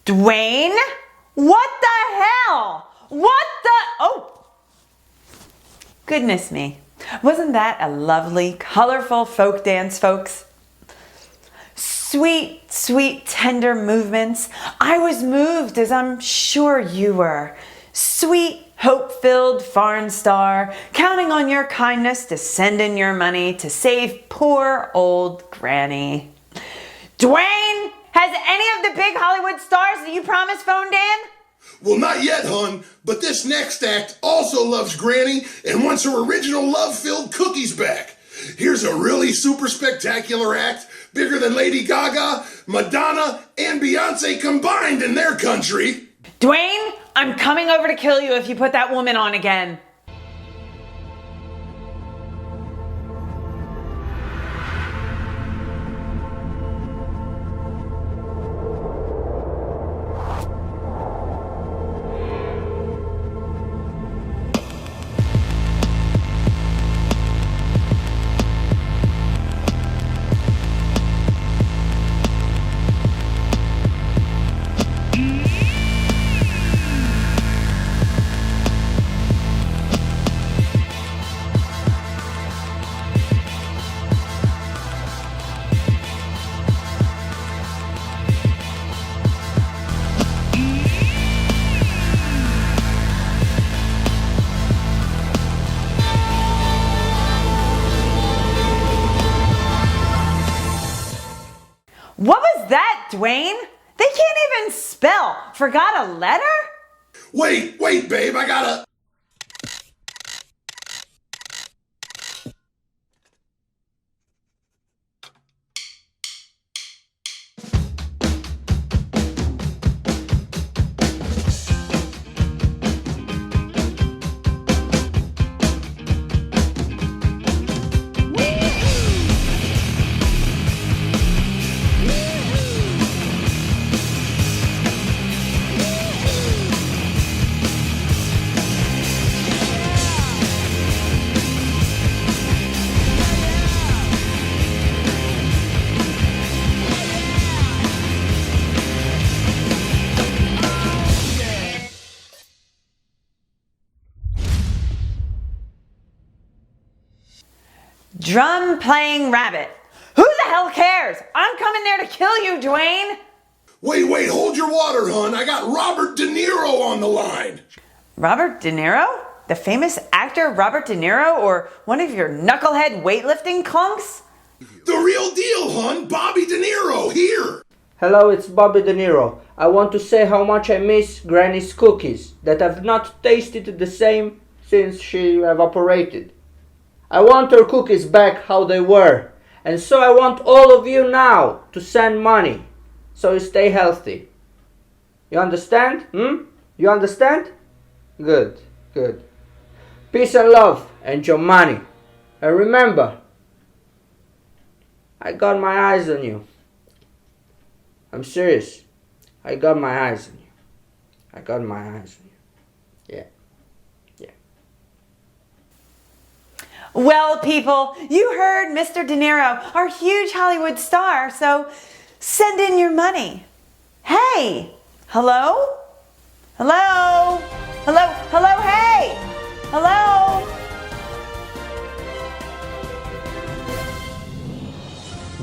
Dwayne? What the hell? What the... Oh! Goodness me. Wasn't that a lovely, colorful folk dance, folks? Sweet, sweet, tender movements. I was moved, as I'm sure you were. Sweet, hope-filled foreign star, counting on your kindness to send in your money to save poor old Granny. Dwayne, has any of the big Hollywood stars that you promised phoned in? Well, not yet, hon, but this next act also loves Granny and wants her original love-filled cookies back. Here's a really super spectacular act, bigger than Lady Gaga, Madonna, and Beyonce combined in their country. Dwayne, I'm coming over to kill you if you put that woman on again. What was that, Dwayne? They can't even spell. Forgot a letter? Wait, babe, I gotta... Drum playing rabbit. Who the hell cares? I'm coming there to kill you, Dwayne. Wait, hold your water, hon. I got Robert De Niro on the line. Robert De Niro? The famous actor Robert De Niro, or one of your knucklehead weightlifting clunks? The real deal, hon. Bobby De Niro, here. Hello, it's Bobby De Niro. I want to say how much I miss Granny's cookies, that I've not tasted the same since she evaporated. I want her cookies back how they were, and so I want all of you now to send money, so you stay healthy. You understand? You understand? Good. Peace and love, and your money. And remember, I got my eyes on you. I'm serious. I got my eyes on you. I got my eyes on you. Yeah. Well, people, you heard Mr. De Niro, our huge Hollywood star, so send in your money. Hey, hello? Hello? Hello, hey! Hello?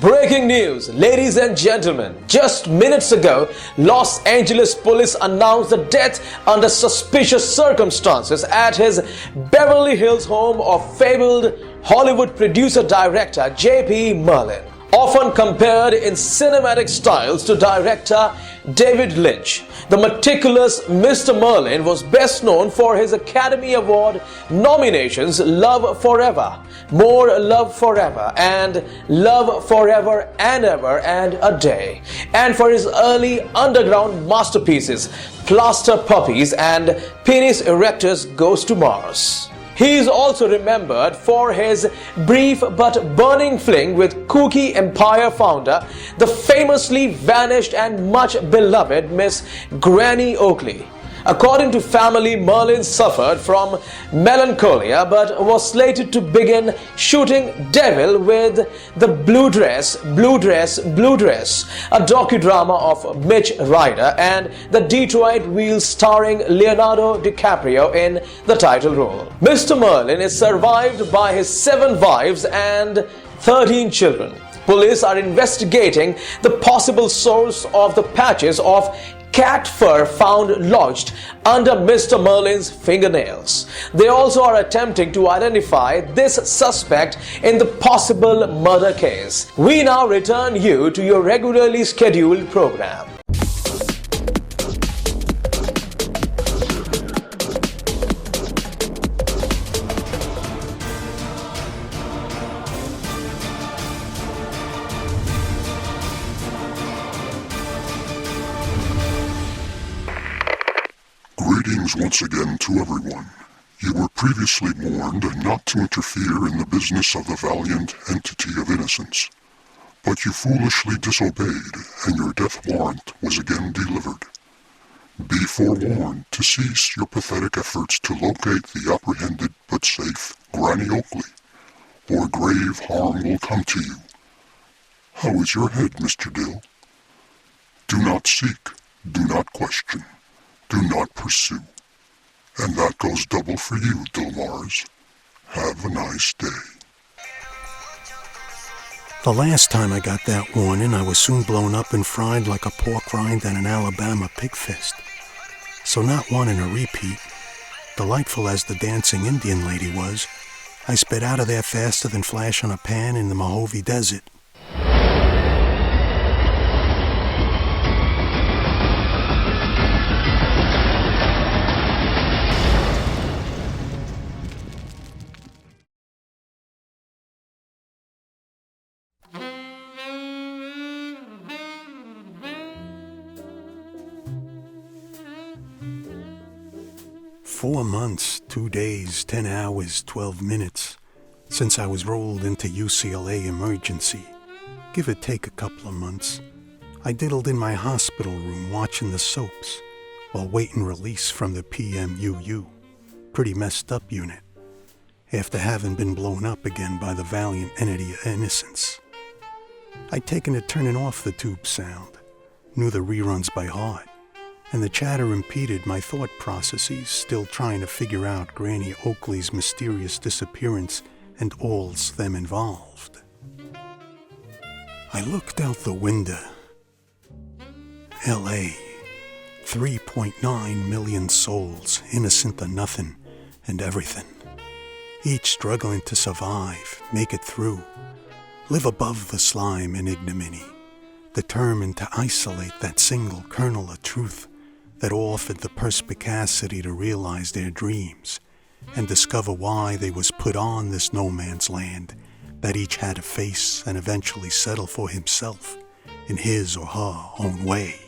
Breaking news, ladies and gentlemen. Just minutes ago, Los Angeles police announced the death under suspicious circumstances at his Beverly Hills home of fabled Hollywood producer-director J.P. Merlin. Often compared in cinematic styles to director David Lynch, the meticulous Mr. Merlin was best known for his Academy Award nominations Love Forever, More Love Forever, and Love Forever and Ever and a Day, and for his early underground masterpieces Plaster Puppies and Penis Erectus Goes to Mars. He is also remembered for his brief but burning fling with Kooky Empire founder, the famously vanished and much beloved Miss Granny Oakley. According to family, Merlin suffered from melancholia but was slated to begin shooting Devil with the Blue Dress, Blue Dress, Blue Dress, a docudrama of Mitch Ryder and the Detroit Wheel starring Leonardo DiCaprio in the title role. Mr. Merlin is survived by his 7 wives and 13 children. Police are investigating the possible source of the patches of cat fur found lodged under Mr. Merlin's fingernails. They also are attempting to identify this suspect in the possible murder case. We now return you to your regularly scheduled program. Greetings once again to everyone. You were previously warned not to interfere in the business of the valiant entity of innocence, but you foolishly disobeyed, and your death warrant was again delivered. Be forewarned to cease your pathetic efforts to locate the apprehended but safe Granny Oakley, or grave harm will come to you. How is your head, Mr. Dill? Do not seek, do not question. Do not pursue. And that goes double for you, Dill Marz. Have a nice day. The last time I got that warning, I was soon blown up and fried like a pork rind at an Alabama pig fest. So not wanting a repeat, delightful as the dancing Indian lady was, I sped out of there faster than flash on a pan in the Mojave Desert. "4 months, 2 days, 10 hours, 12 minutes since I was rolled into UCLA emergency. Give or take a couple of months. I diddled in my hospital room watching the soaps while waiting release from the PMUU. Pretty messed up unit. After having been blown up again by the valiant entity of innocence. I'd taken to turning off the tube sound, knew the reruns by heart, and the chatter impeded my thought processes, still trying to figure out Granny Oakley's mysterious disappearance and all's them involved. I looked out the window. L.A. 3.9 million souls, innocent of nothing and everything. Each struggling to survive, make it through, live above the slime and ignominy, determined to isolate that single kernel of truth that offered the perspicacity to realize their dreams and discover why they was put on this no man's land that each had to face and eventually settle for himself in his or her own way.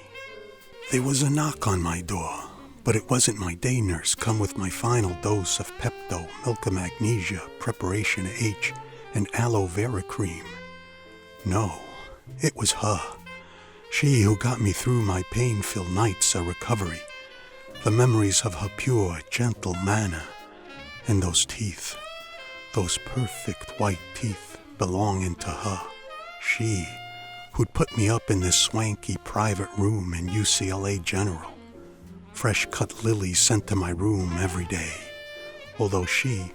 There was a knock on my door, but it wasn't my day nurse come with my final dose of Pepto, milk of magnesia, preparation H, and aloe vera cream. No, it was her. She who got me through my pain-filled nights of recovery, the memories of her pure, gentle manner, and those teeth, those perfect white teeth belonging to her. She who'd put me up in this swanky private room in UCLA General. Fresh-cut lilies sent to my room every day, although she,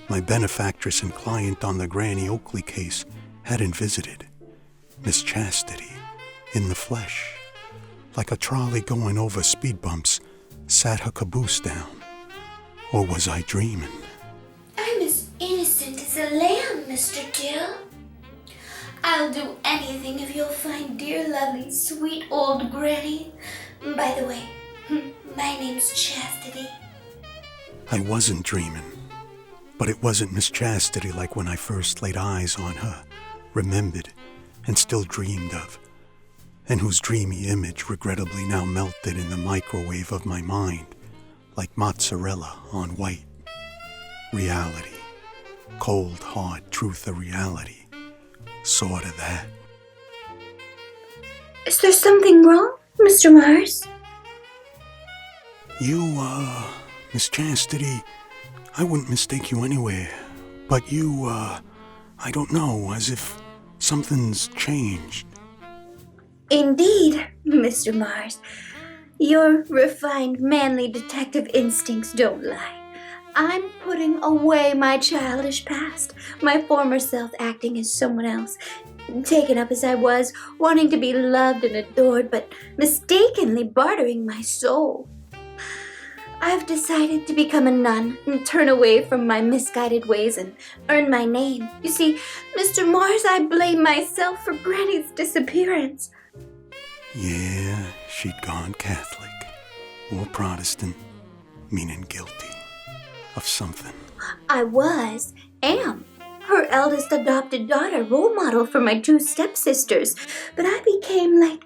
my benefactress and client on the Granny Oakley case, hadn't visited. Miss Chastity, in the flesh, like a trolley going over speed bumps, sat her caboose down. Or was I dreaming? I'm as innocent as a lamb, Mr. Dill. I'll do anything if you'll find dear, lovely, sweet old Granny. By the way, my name's Chastity. I wasn't dreaming, but it wasn't Miss Chastity like when I first laid eyes on her, remembered, and still dreamed of, and whose dreamy image regrettably now melted in the microwave of my mind like mozzarella on white. reality. Cold, hard truth of reality. Sort of that. Is there something wrong, Mr. Marz? You, Miss Chastity, I wouldn't mistake you anywhere. But you, I don't know, as if something's changed. Indeed, Mr. Marz. Your refined, manly detective instincts don't lie. I'm putting away my childish past, my former self acting as someone else, taken up as I was, wanting to be loved and adored, but mistakenly bartering my soul. I've decided to become a nun and turn away from my misguided ways and earn my name. You see, Mr. Marz, I blame myself for Granny's disappearance. Yeah, she'd gone Catholic. Or Protestant, meaning guilty of something. I am, her eldest adopted daughter, role model for my two stepsisters. But I became like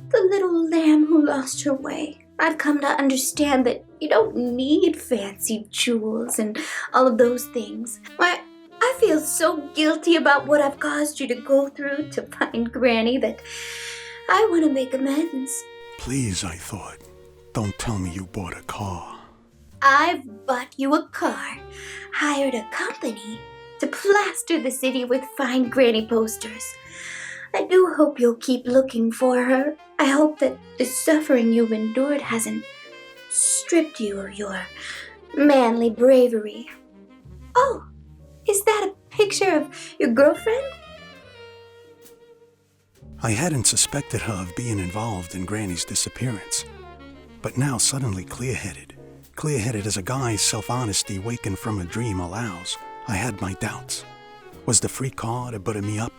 the little lamb who lost her way. I've come to understand that you don't need fancy jewels and all of those things. Why, I feel so guilty about what I've caused you to go through to find Granny that I want to make amends. Please, I thought. Don't tell me you bought a car. I've bought you a car, hired a company to plaster the city with fine Granny posters. I do hope you'll keep looking for her. I hope that the suffering you've endured hasn't stripped you of your manly bravery. Oh, is that a picture of your girlfriend? I hadn't suspected her of being involved in Granny's disappearance. But now suddenly clear-headed as a guy's self-honesty waking from a dream allows, I had my doubts. Was the free car to butter me up?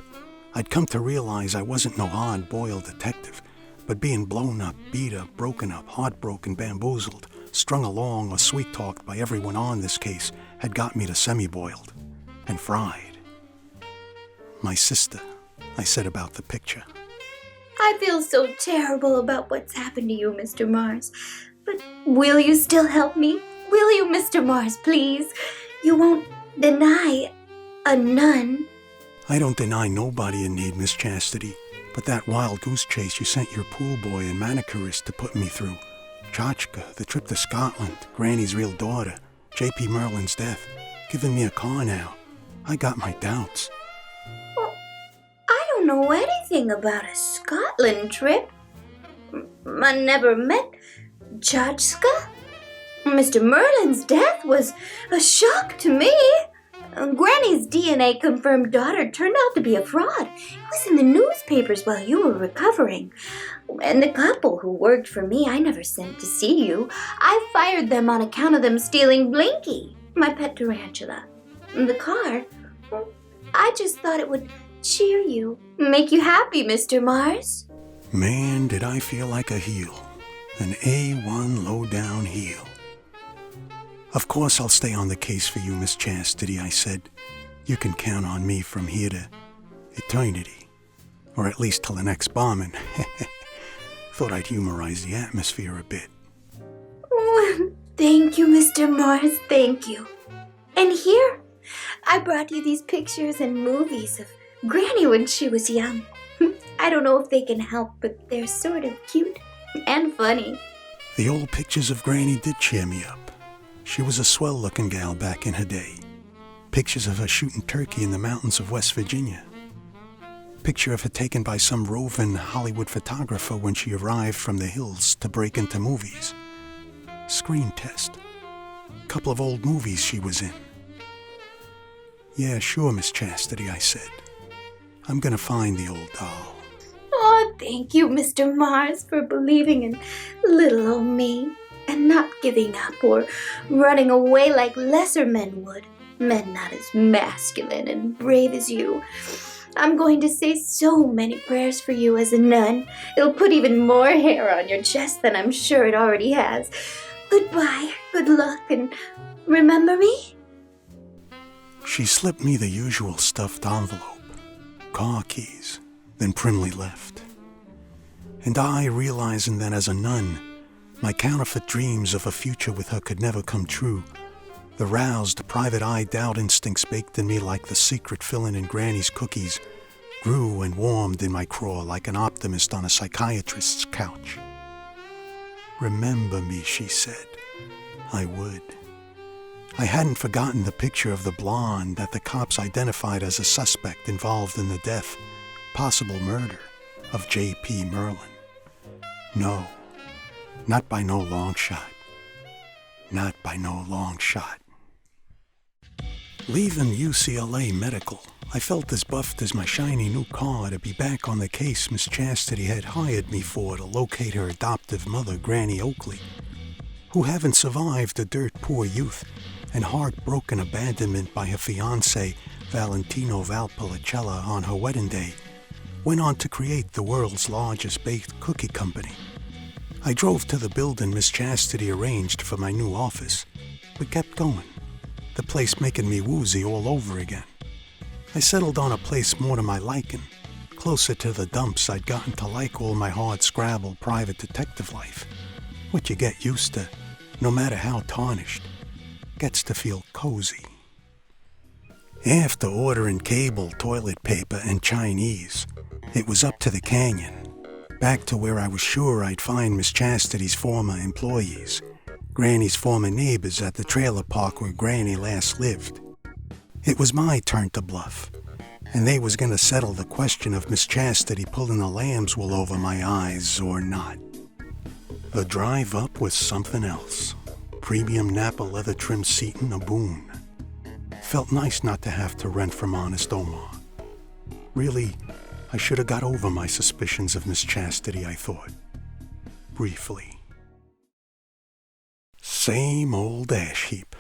I'd come to realize I wasn't no hard-boiled detective, but being blown up, beat up, broken up, heartbroken, bamboozled, strung along or sweet-talked by everyone on this case had got me to semi-boiled and fried. My sister, I said about the picture. I feel so terrible about what's happened to you, Mr. Marz. But will you still help me? Will you, Mr. Marz, please? You won't deny a nun. I don't deny nobody in need, Miss Chastity, but that wild goose chase you sent your pool boy and manicurist to put me through, Chachka, the trip to Scotland, Granny's real daughter, J.P. Merlin's death, giving me a car now. I got my doubts. Well, I don't know anything about a Scotland trip. I never met Chachka. Mr. Merlin's death was a shock to me. Granny's DNA-confirmed daughter turned out to be a fraud. It was in the newspapers while you were recovering. And the couple who worked for me, I never sent to see you. I fired them on account of them stealing Blinky, my pet tarantula. The car, I just thought it would cheer you, make you happy, Mr. Marz. Man, did I feel like a heel. An A1 low-down heel. Of course I'll stay on the case for you, Miss Chastity, I said. You can count on me from here to eternity. Or at least till the next bombing. Thought I'd humorize the atmosphere a bit. Oh, thank you, Mr. Marz, thank you. And here, I brought you these pictures and movies of Granny when she was young. I don't know if they can help, but they're sort of cute and funny. The old pictures of Granny did cheer me up. She was a swell-looking gal back in her day. Pictures of her shooting turkey in the mountains of West Virginia. Picture of her taken by some roving Hollywood photographer when she arrived from the hills to break into movies. Screen test. Couple of old movies she was in. Yeah, sure, Miss Chastity, I said. I'm gonna find the old doll. Oh, thank you, Mr. Marz, for believing in little old me and not giving up or running away like lesser men would. Men not as masculine and brave as you. I'm going to say so many prayers for you as a nun. It'll put even more hair on your chest than I'm sure it already has. Goodbye, good luck, and remember me? She slipped me the usual stuffed envelope, car keys, then primly left. And I, realizing that as a nun, my counterfeit dreams of a future with her could never come true, The roused, private-eye doubt instincts baked in me like the secret filling in Granny's cookies grew and warmed in my craw like an optimist on a psychiatrist's couch. "Remember me," she said. I would. I hadn't forgotten the picture of the blonde that the cops identified as a suspect involved in the death, possible murder, of J.P. Merlin. No, not by no long shot. Not by no long shot. Leaving UCLA Medical, I felt as buffed as my shiny new car to be back on the case Miss Chastity had hired me for to locate her adoptive mother, Granny Oakley, who, having survived a dirt-poor youth and heartbroken abandonment by her fiancé, Valentino Valpolicella, on her wedding day, went on to create the world's largest baked cookie company. I drove to the building Miss Chastity arranged for my new office, but kept going, the place making me woozy all over again. I settled on a place more to my liking, closer to the dumps I'd gotten to like all my hard-scrabble private detective life, what you get used to, no matter how tarnished, gets to feel cozy. After ordering cable, toilet paper, and Chinese, it was up to the canyon, back to where I was sure I'd find Miss Chastity's former employees, Granny's former neighbors at the trailer park where Granny last lived. It was my turn to bluff, and they was gonna settle the question of Miss Chastity pulling the lamb's wool over my eyes or not. The drive up was something else. Premium Napa leather trim seating a boon. Felt nice not to have to rent from Honest Omar. Really, I should have got over my suspicions of Miss Chastity, I thought. Briefly. Same old ash heap.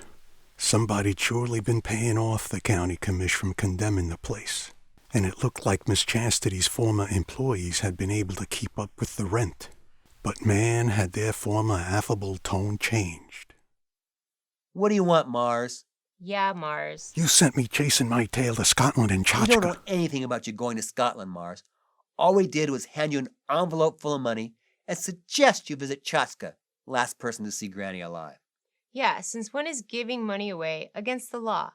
Somebody'd surely been paying off the county commish from condemning the place, and it looked like Miss Chastity's former employees had been able to keep up with the rent. But man, had their former affable tone changed. What do you want, Marz? Yeah, Marz. You sent me chasing my tail to Scotland and We tchotchke. don't know anything about you going to Scotland, Marz. All we did was hand you an envelope full of money and suggest you visit Tchotchke, last person to see Granny alive. Yeah, since when is giving money away against the law?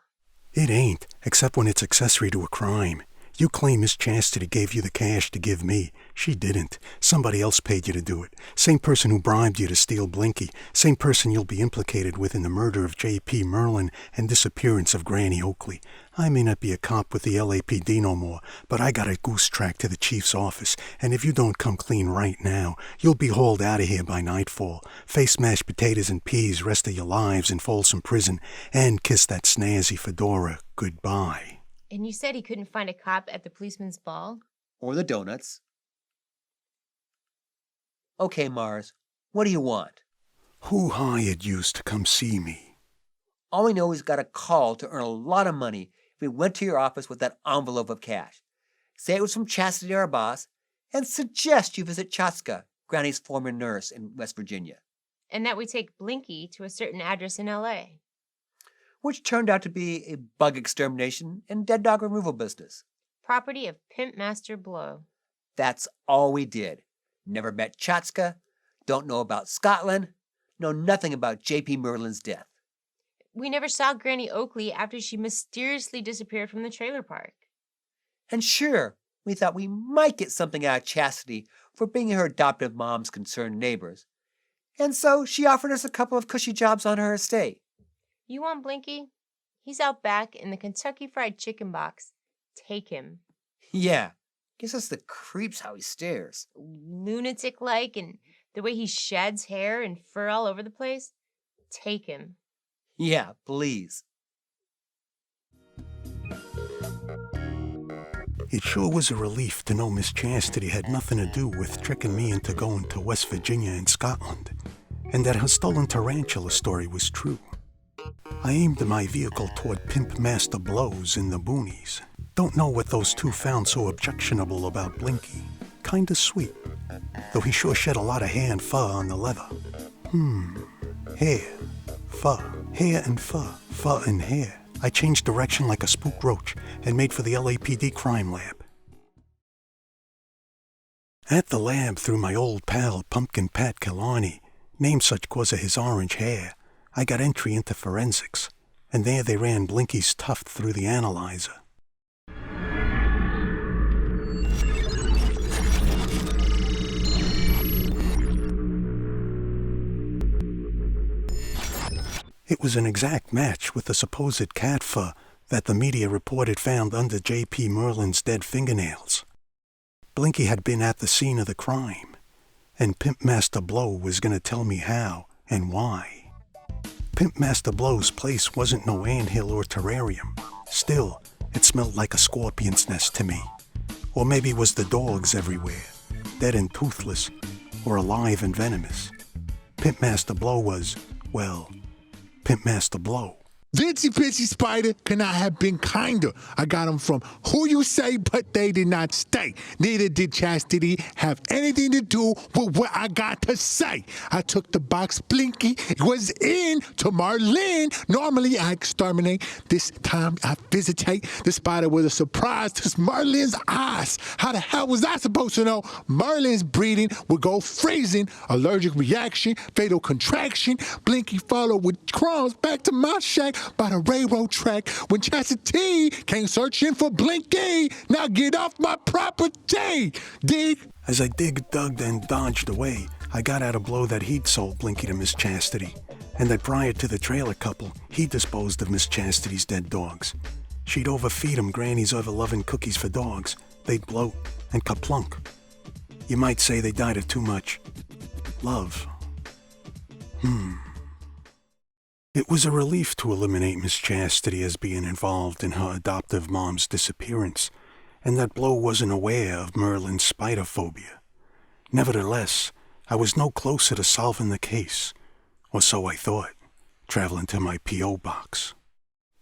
It ain't, except when it's accessory to a crime. You claim Miss Chastity gave you the cash to give me. She didn't. Somebody else paid you to do it. Same person who bribed you to steal Blinky. Same person you'll be implicated with in the murder of J.P. Merlin and disappearance of Granny Oakley. I may not be a cop with the LAPD no more, but I got a goose track to the chief's office, and if you don't come clean right now, you'll be hauled out of here by nightfall, face mashed potatoes and peas rest of your lives in Folsom Prison, and kiss that snazzy fedora goodbye. And you said he couldn't find a cop at the policeman's ball? Or the donuts. Okay, Marz, what do you want? Who hired yous to come see me? All we know is got a call to earn a lot of money if we went to your office with that envelope of cash. Say it was from Chastity, our boss, and suggest you visit Tchotchke, Granny's former nurse in West Virginia. And that we take Blinky to a certain address in L.A. Which turned out to be a bug extermination and dead dog removal business. Property of Pimp Master Blow. That's all we did. Never met Tchotchke, don't know about Scotland, know nothing about J.P. Merlin's death. We never saw Granny Oakley after she mysteriously disappeared from the trailer park. And sure, we thought we might get something out of Chastity for being her adoptive mom's concerned neighbors. And so she offered us a couple of cushy jobs on her estate. You want Blinky? He's out back in the Kentucky Fried Chicken box. Take him. Yeah, gives us the creeps how he stares. Lunatic-like, and the way he sheds hair and fur all over the place. Take him. Yeah, please. It sure was a relief to know Miss Chastity had nothing to do with tricking me into going to West Virginia and Scotland, and that her stolen tarantula story was true. I aimed my vehicle toward Pimp Master Blows in the boonies. Don't know what those two found so objectionable about Blinky. Kinda sweet, though he sure shed a lot of hair and fur on the leather. Hair, fur, hair and fur, fur and hair. I changed direction like a spook roach and made for the LAPD crime lab. At the lab, through my old pal Pumpkin Pat Killarney, named such 'cause of his orange hair, I got entry into forensics, and there they ran Blinky's tuft through the analyzer. It was an exact match with the supposed cat fur that the media reported found under J.P. Merlin's dead fingernails. Blinky had been at the scene of the crime, and Pimp Master Blow was going to tell me how and why. Pimp Master Blow's place wasn't no anthill or terrarium. Still, it smelled like a scorpion's nest to me. Or maybe it was the dogs everywhere, dead and toothless, or alive and venomous. Pimp Master Blow was, well, Pimp Master Blow. Vincy Pitsy Spider could not have been kinder. I got them from who you say, but they did not stay. Neither did Chastity have anything to do with what I got to say. I took the box Blinky was in to Marlene. Normally I exterminate. This time I visitate. The spider was a surprise to Marlene's eyes. How the hell was I supposed to know Marlene's breathing would go freezing? Allergic reaction, fatal contraction. Blinky followed with crumbs back to my shack by the railroad track when Chastity came searching for Blinky. Now get off my property, dig? As I dug, and dodged away, I got out a blow that he'd sold Blinky to Miss Chastity, and that prior to the trailer couple, he disposed of Miss Chastity's dead dogs. She'd overfeed 'em Granny's ever-loving cookies for dogs. They'd bloat and kaplunk. You might say they died of too much love. It was a relief to eliminate Miss Chastity as being involved in her adoptive mom's disappearance, and that Blow wasn't aware of Merlin's spider phobia. Nevertheless, I was no closer to solving the case, or so I thought, traveling to my P.O. box.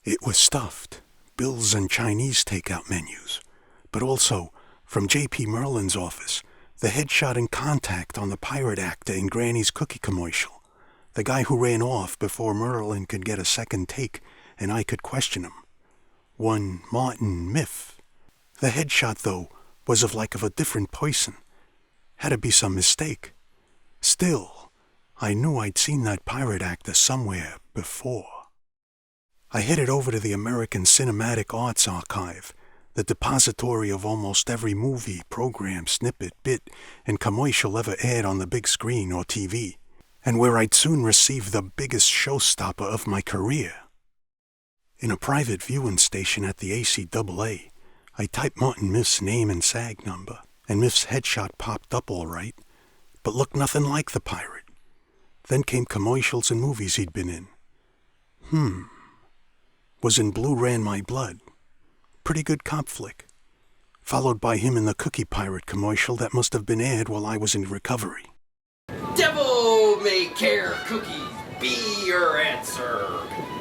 It was stuffed, bills and Chinese takeout menus, but also, from J.P. Merlin's office, the headshot and contact on the pirate actor in Granny's cookie commercial. The guy who ran off before Merlin could get a second take and I could question him. One Martin Miff. The headshot, though, was of a different person. Had to be some mistake. Still, I knew I'd seen that pirate actor somewhere before. I headed over to the American Cinematic Arts Archive, the depository of almost every movie, program, snippet, bit, and commercial ever aired on the big screen or TV, and where I'd soon receive the biggest showstopper of my career. In a private viewing station at the ACAA, I typed Martin Miff's name and SAG number, and Miff's headshot popped up all right, but looked nothing like the pirate. Then came commercials and movies he'd been in. Was in Blue Ran My Blood. Pretty good cop flick. Followed by him in the Cookie Pirate commercial that must have been aired while I was in recovery. Devil may care cookies be your answer.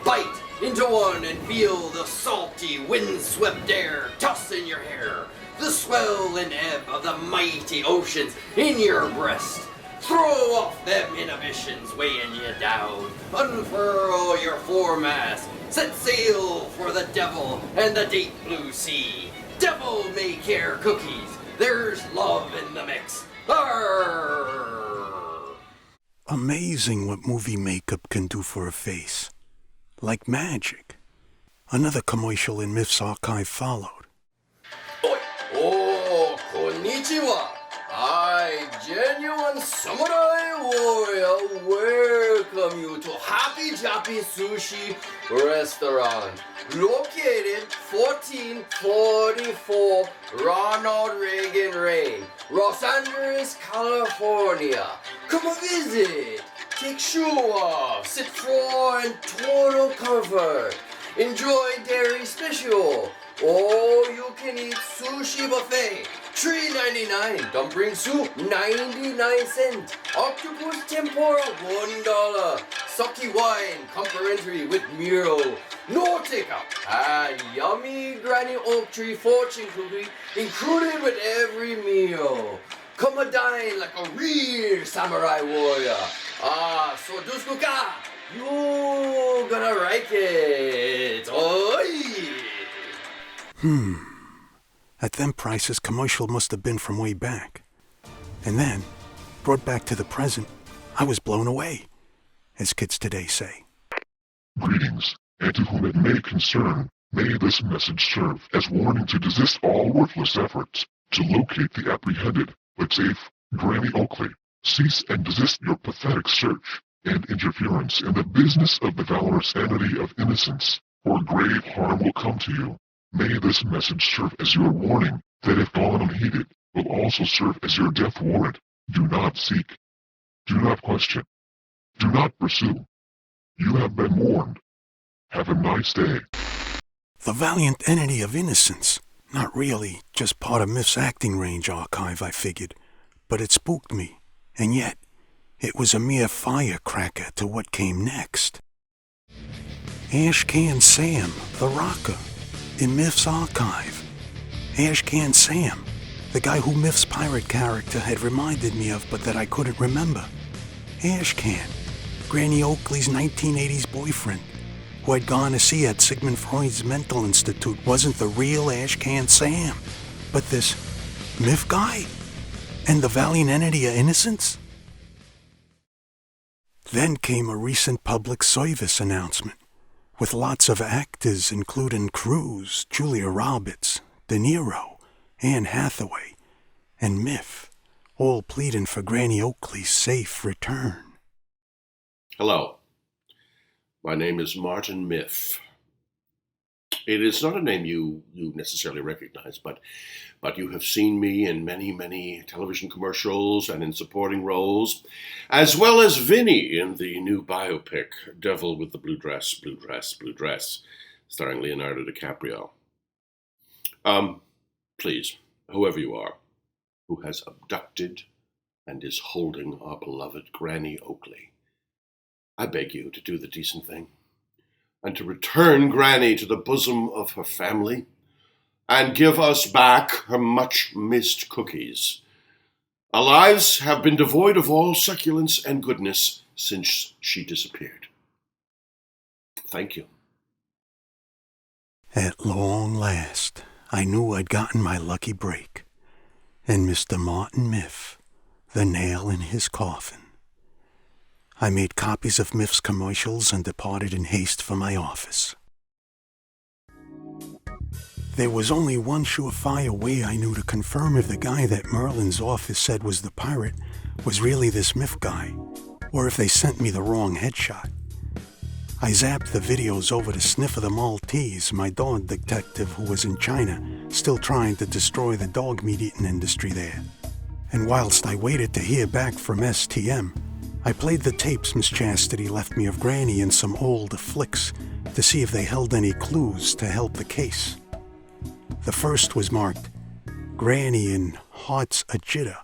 Bite into one and feel the salty windswept air toss in your hair. The swell and ebb of the mighty oceans in your breast. Throw off them inhibitions weighing you down. Unfurl your foremast. Set sail for the devil and the deep blue sea. Devil may care cookies. There's love in the mix. Arr! Amazing what movie makeup can do for a face. Like magic. Another commercial in Miff's archive followed. Oh, konnichiwa. I, genuine samurai warrior, welcome you to Happy Jappy Sushi Restaurant, located 1444 Ronald Reagan Lane, Los Angeles, California. Come visit, take shoe off, sit for in total comfort, enjoy dairy special, or you can eat sushi buffet. $3.99, dumpling soup, 99 cents, octopus tempura, $1, sake wine, complimentary with meal, no takeout, and yummy Granny Oakley fortune cookie included with every meal. Come and dine like a real samurai warrior. So dusku ka, you gonna like it. At them prices, commercial must have been from way back. And then, brought back to the present, I was blown away, as kids today say. Greetings, and to whom it may concern, may this message serve as warning to desist all worthless efforts to locate the apprehended but safe Granny Oakley. Cease and desist your pathetic search and interference in the business of the valorous entity of innocence, or grave harm will come to you. May this message serve as your warning that if gone unheeded, will also serve as your death warrant. Do not seek. Do not question. Do not pursue. You have been warned. Have a nice day. The valiant entity of innocence. Not really, just part of Miff's acting range archive, I figured. But it spooked me, and yet, it was a mere firecracker to what came next. Ashcan Sam, the rocker, in Miff's archive. Ashcan Sam, the guy who Miff's pirate character had reminded me of but that I couldn't remember. Ashcan, Granny Oakley's 1980s boyfriend, who I'd gone to see at Sigmund Freud's mental institute, wasn't the real Ashcan Sam, but this Miff guy? And the valiant entity of innocence? Then came a recent public service announcement, with lots of actors including Cruise, Julia Roberts, De Niro, Anne Hathaway, and Miff, all pleading for Granny Oakley's safe return. Hello, my name is Martin Miff. It is not a name you necessarily recognize, but you have seen me in many television commercials and in supporting roles, as well as Vinny in the new biopic, Devil with the Blue Dress, Blue Dress, Blue Dress, starring Leonardo DiCaprio. Please, whoever you are, who has abducted and is holding our beloved Granny Oakley, I beg you to do the decent thing and to return Granny to the bosom of her family and give us back her much-missed cookies. Our lives have been devoid of all succulence and goodness since she disappeared. Thank you. At long last, I knew I'd gotten my lucky break, and Mr. Martin Miff, the nail in his coffin. I made copies of Miff's commercials and departed in haste for my office. There was only one surefire way I knew to confirm if the guy that Merlin's office said was the pirate was really this Miff guy, or if they sent me the wrong headshot. I zapped the videos over to Sniffer the Maltese, my dog detective who was in China, still trying to destroy the dog meat eating industry there. And whilst I waited to hear back from STM, I played the tapes Miss Chastity left me of Granny and some old flicks to see if they held any clues to help the case. The first was marked, Granny in Heart's a Jitter.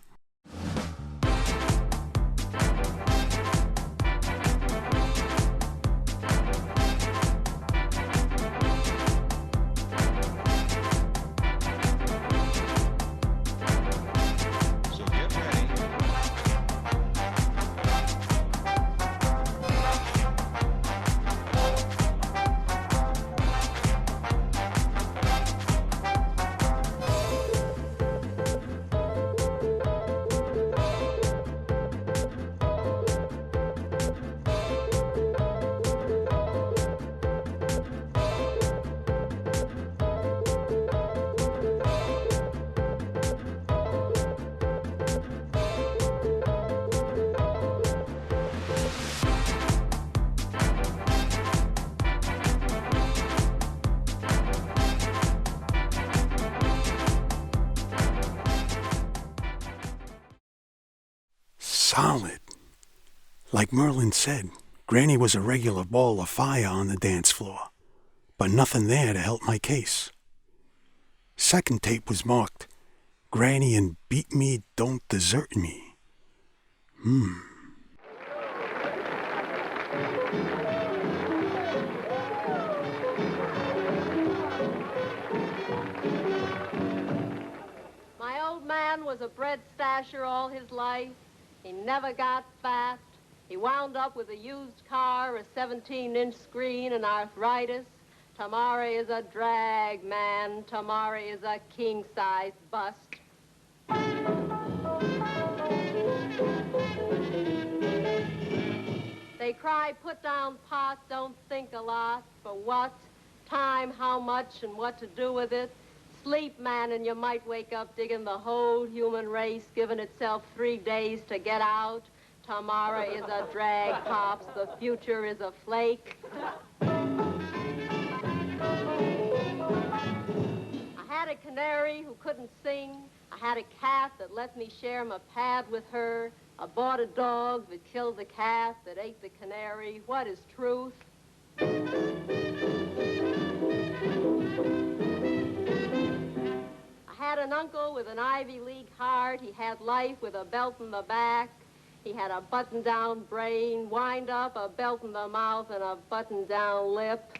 Solid. Like Merlin said, Granny was a regular ball of fire on the dance floor, but nothing there to help my case. Second tape was marked, Granny and Beat Me Don't Desert Me. My old man was a bread stasher all his life. He never got fat. He wound up with a used car, a 17-inch screen, and arthritis. Tamari is a drag, man. Tamari is a king-size bust. They cry, put down pot, don't think a lot. For what? Time, how much, and what to do with it. Sleep, man, and you might wake up digging the whole human race, giving itself 3 days to get out. Tomorrow is a drag, Pops. The future is a flake. I had a canary who couldn't sing. I had a cat that let me share my pad with her. I bought a dog that killed the cat that ate the canary. What is truth? I had an uncle with an Ivy League heart. He had life with a belt in the back. He had a button-down brain, wind up, a belt in the mouth, and a button-down lip.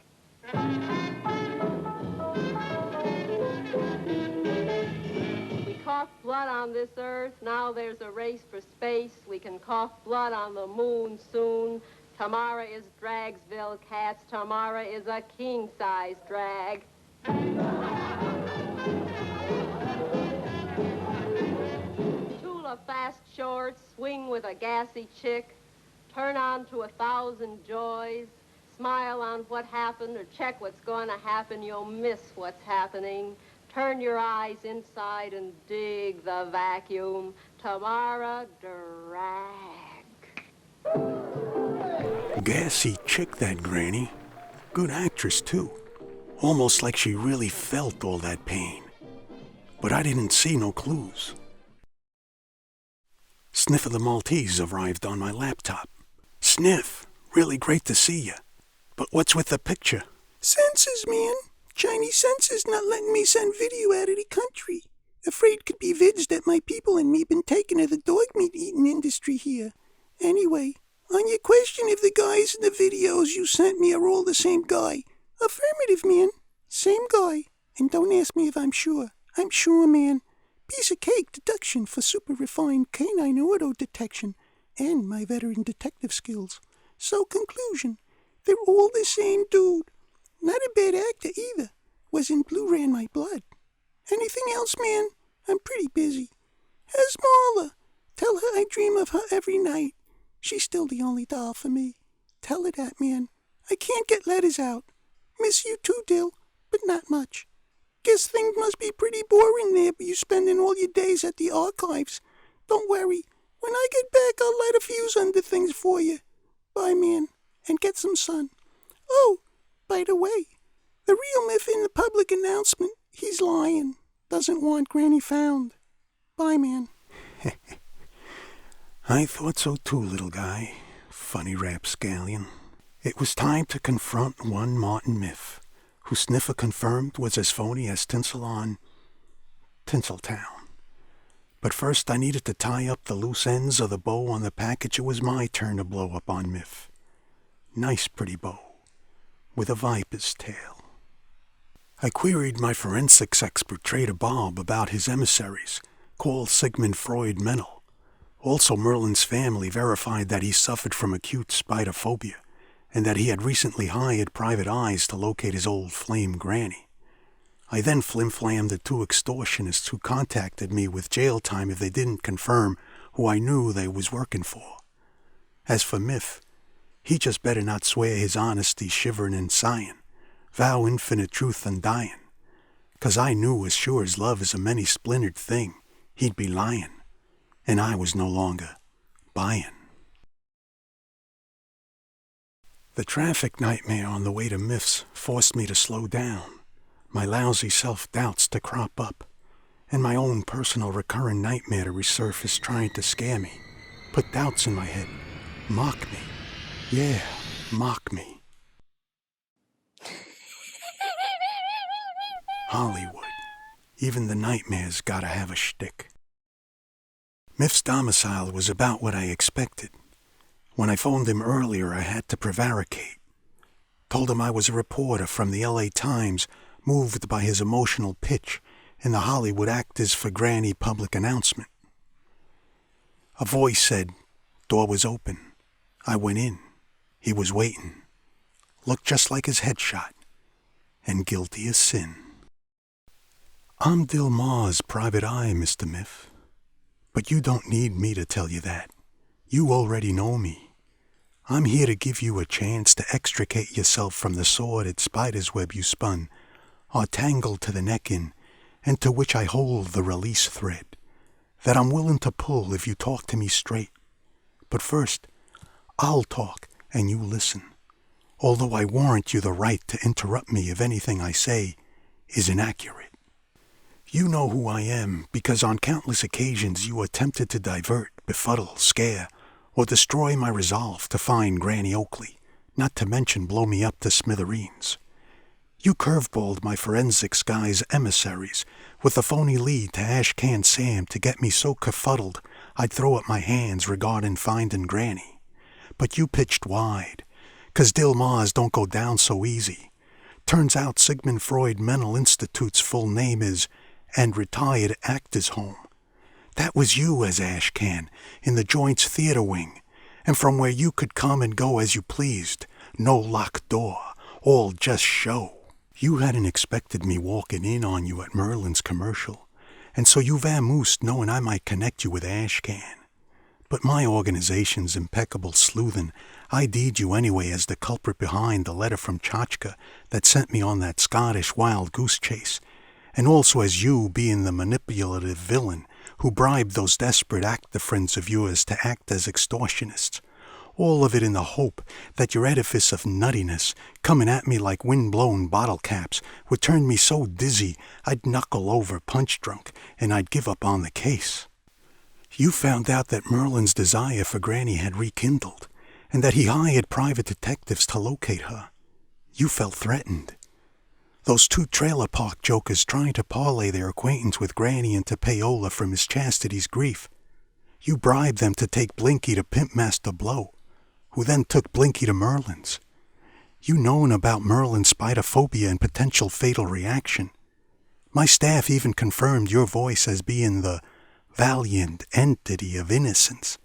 We coughed blood on this earth. Now there's a race for space. We can cough blood on the moon soon. Tomorrow is Dragsville, cats. Tomorrow is a king-size drag. Tula fast shorts, swing with a gassy chick, turn on to 1,000 joys, smile on what happened or check what's going to happen. You'll miss what's happening. Turn your eyes inside and dig the vacuum. Tomorrow, drag. Gassy chick, that Granny. Good actress, too. Almost like she really felt all that pain. But I didn't see no clues. Sniff of the Maltese arrived on my laptop. Sniff, really great to see you. But what's with the picture? Censors, man. Chinese censors not letting me send video out of the country. Afraid could be vids that my people and me been taking to the dog meat eating industry here. Anyway, on your question if the guys in the videos you sent me are all the same guy. Affirmative, man. Same guy. And don't ask me if I'm sure. I'm sure, man. Piece of cake deduction for super refined canine auto detection and my veteran detective skills. So conclusion, they're all the same dude. Not a bad actor either. Was in Blue Ran My Blood. Anything else, man? I'm pretty busy. How's Marla? Tell her I dream of her every night. She's still the only doll for me. Tell her that, man. I can't get letters out. Miss you too, Dill, but not much. Guess things must be pretty boring there, but you spending all your days at the archives. Don't worry. When I get back, I'll light a fuse under things for you. Bye, man, and get some sun. Oh, by the way, the real myth in the public announcement, he's lying. Doesn't want Granny found. Bye, man. I thought so too, little guy. Funny rapscallion. It was time to confront one Martin Myth, who Sniffer confirmed was as phony as tinsel on Tinseltown. But first I needed to tie up the loose ends of the bow on the package it was my turn to blow up on Myth. Nice pretty bow, with a viper's tail. I queried my forensics expert Trader Bob about his emissaries, called Sigmund Freud mental. Also, Merlin's family verified that he suffered from acute spider phobia, and that he had recently hired private eyes to locate his old flame granny. I then flim-flammed the 2 extortionists who contacted me with jail time if they didn't confirm who I knew they was working for. As for Myth, he just better not swear his honesty shiverin' and sighing, vow infinite truth undying, 'cause I knew as sure as love is a many-splintered thing, he'd be lying, and I was no longer buying. The traffic nightmare on the way to Myth's forced me to slow down, my lousy self-doubts to crop up, and my own personal recurrent nightmare to resurface trying to scare me, put doubts in my head, mock me. Yeah, mock me. Hollywood. Even the nightmares gotta have a shtick. Myth's domicile was about what I expected. When I phoned him earlier, I had to prevaricate. Told him I was a reporter from the LA Times, moved by his emotional pitch in the Hollywood Actors for Granny public announcement. A voice said, door was open. I went in. He was waiting. Looked just like his headshot. And guilty as sin. I'm Dill Marz, private eye, Mr. Myth. But you don't need me to tell you that. You already know me. I'm here to give you a chance to extricate yourself from the sordid spider's web you spun, are tangled to the neck in, and to which I hold the release thread, that I'm willing to pull if you talk to me straight. But first, I'll talk and you listen, although I warrant you the right to interrupt me if anything I say is inaccurate. You know who I am because on countless occasions you attempted to divert, befuddle, scare, or destroy my resolve to find Granny Oakley, not to mention blow me up to smithereens. You curveballed my forensics guy's emissaries with a phony lead to Ashcan Sam to get me so kerfuddled I'd throw up my hands regarding finding Granny. But you pitched wide, 'cause Dill Marz don't go down so easy. Turns out Sigmund Freud Mental Institute's full name is And Retired Actors Home. That was you as Ashcan in the Joint's theater wing, and from where you could come and go as you pleased, no locked door, all just show. You hadn't expected me walking in on you at Merlin's commercial, and so you vamoosed knowing I might connect you with Ashcan. But my organization's impeccable sleuthing ID'd you anyway as the culprit behind the letter from Chachka that sent me on that Scottish wild goose chase, and also as you being the manipulative villain who bribed those desperate actor friends of yours to act as extortionists. All of it in the hope that your edifice of nuttiness, coming at me like wind-blown bottle caps, would turn me so dizzy I'd knuckle over punch-drunk and I'd give up on the case. You found out that Merlin's desire for Granny had rekindled, and that he hired private detectives to locate her. You felt threatened. Those two trailer park jokers trying to parlay their acquaintance with Granny into payola for Miss Chastity's grief. You bribed them to take Blinky to Pimp Master Blow, who then took Blinky to Merlin's. You known about Merlin's spider-phobia and potential fatal reaction. My staff even confirmed your voice as being the valiant entity of innocence.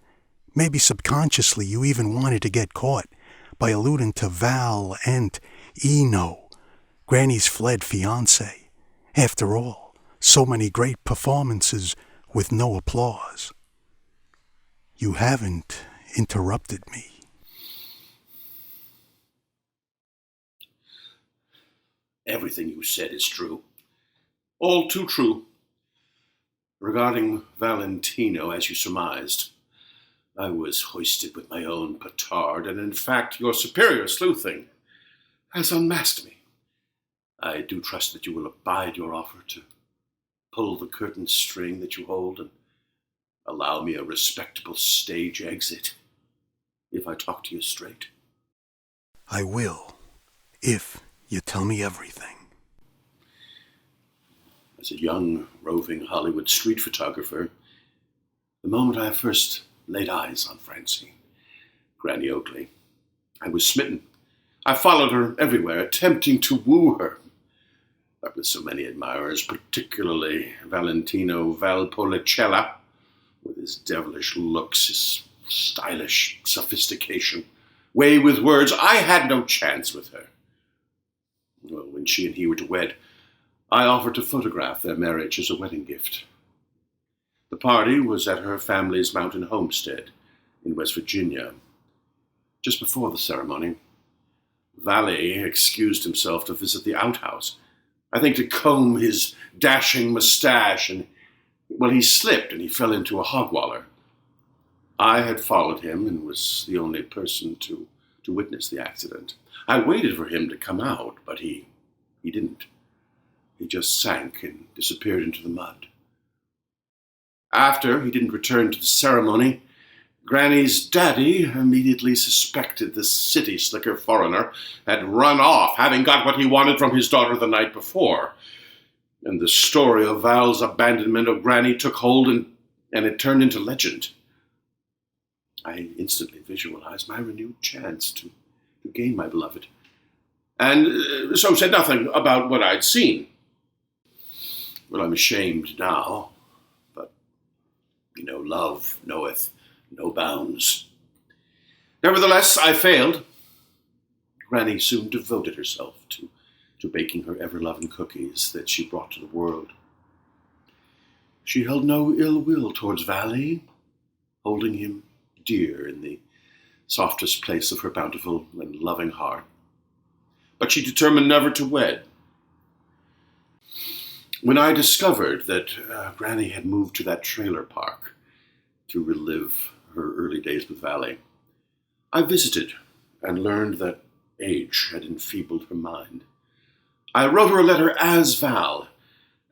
Maybe subconsciously you even wanted to get caught by alluding to Val and Eno, Granny's fled fiancé. After all, so many great performances with no applause. You haven't interrupted me. Everything you said is true. All too true. Regarding Valentino, as you surmised, I was hoisted with my own petard, and in fact your superior sleuthing has unmasked me. I do trust that you will abide your offer to pull the curtain string that you hold and allow me a respectable stage exit, if I talk to you straight. I will, if you tell me everything. As a young, roving Hollywood street photographer, the moment I first laid eyes on Francine, Granny Oakley, I was smitten. I followed her everywhere, attempting to woo her. But with so many admirers, particularly Valentino Valpolicella, with his devilish looks, his stylish sophistication, way with words, I had no chance with her. Well, when she and he were to wed, I offered to photograph their marriage as a wedding gift. The party was at her family's mountain homestead in West Virginia. Just before the ceremony, Valley excused himself to visit the outhouse, I think to comb his dashing mustache, and, well, he slipped and he fell into a hog waller. I had followed him and was the only person to witness the accident. I waited for him to come out, but he didn't. He just sank and disappeared into the mud. After he didn't return to the ceremony, Granny's daddy immediately suspected the city slicker foreigner had run off, having got what he wanted from his daughter the night before. And the story of Val's abandonment of Granny took hold, and it turned into legend. I instantly visualized my renewed chance to gain my beloved, and so said nothing about what I'd seen. Well, I'm ashamed now, but, love knoweth no bounds. Nevertheless, I failed. Granny soon devoted herself to baking her ever-loving cookies that she brought to the world. She held no ill will towards Valley, holding him dear in the softest place of her bountiful and loving heart. But she determined never to wed. When I discovered that Granny had moved to that trailer park to relive her early days with Valley, I visited and learned that age had enfeebled her mind. I wrote her a letter as Val,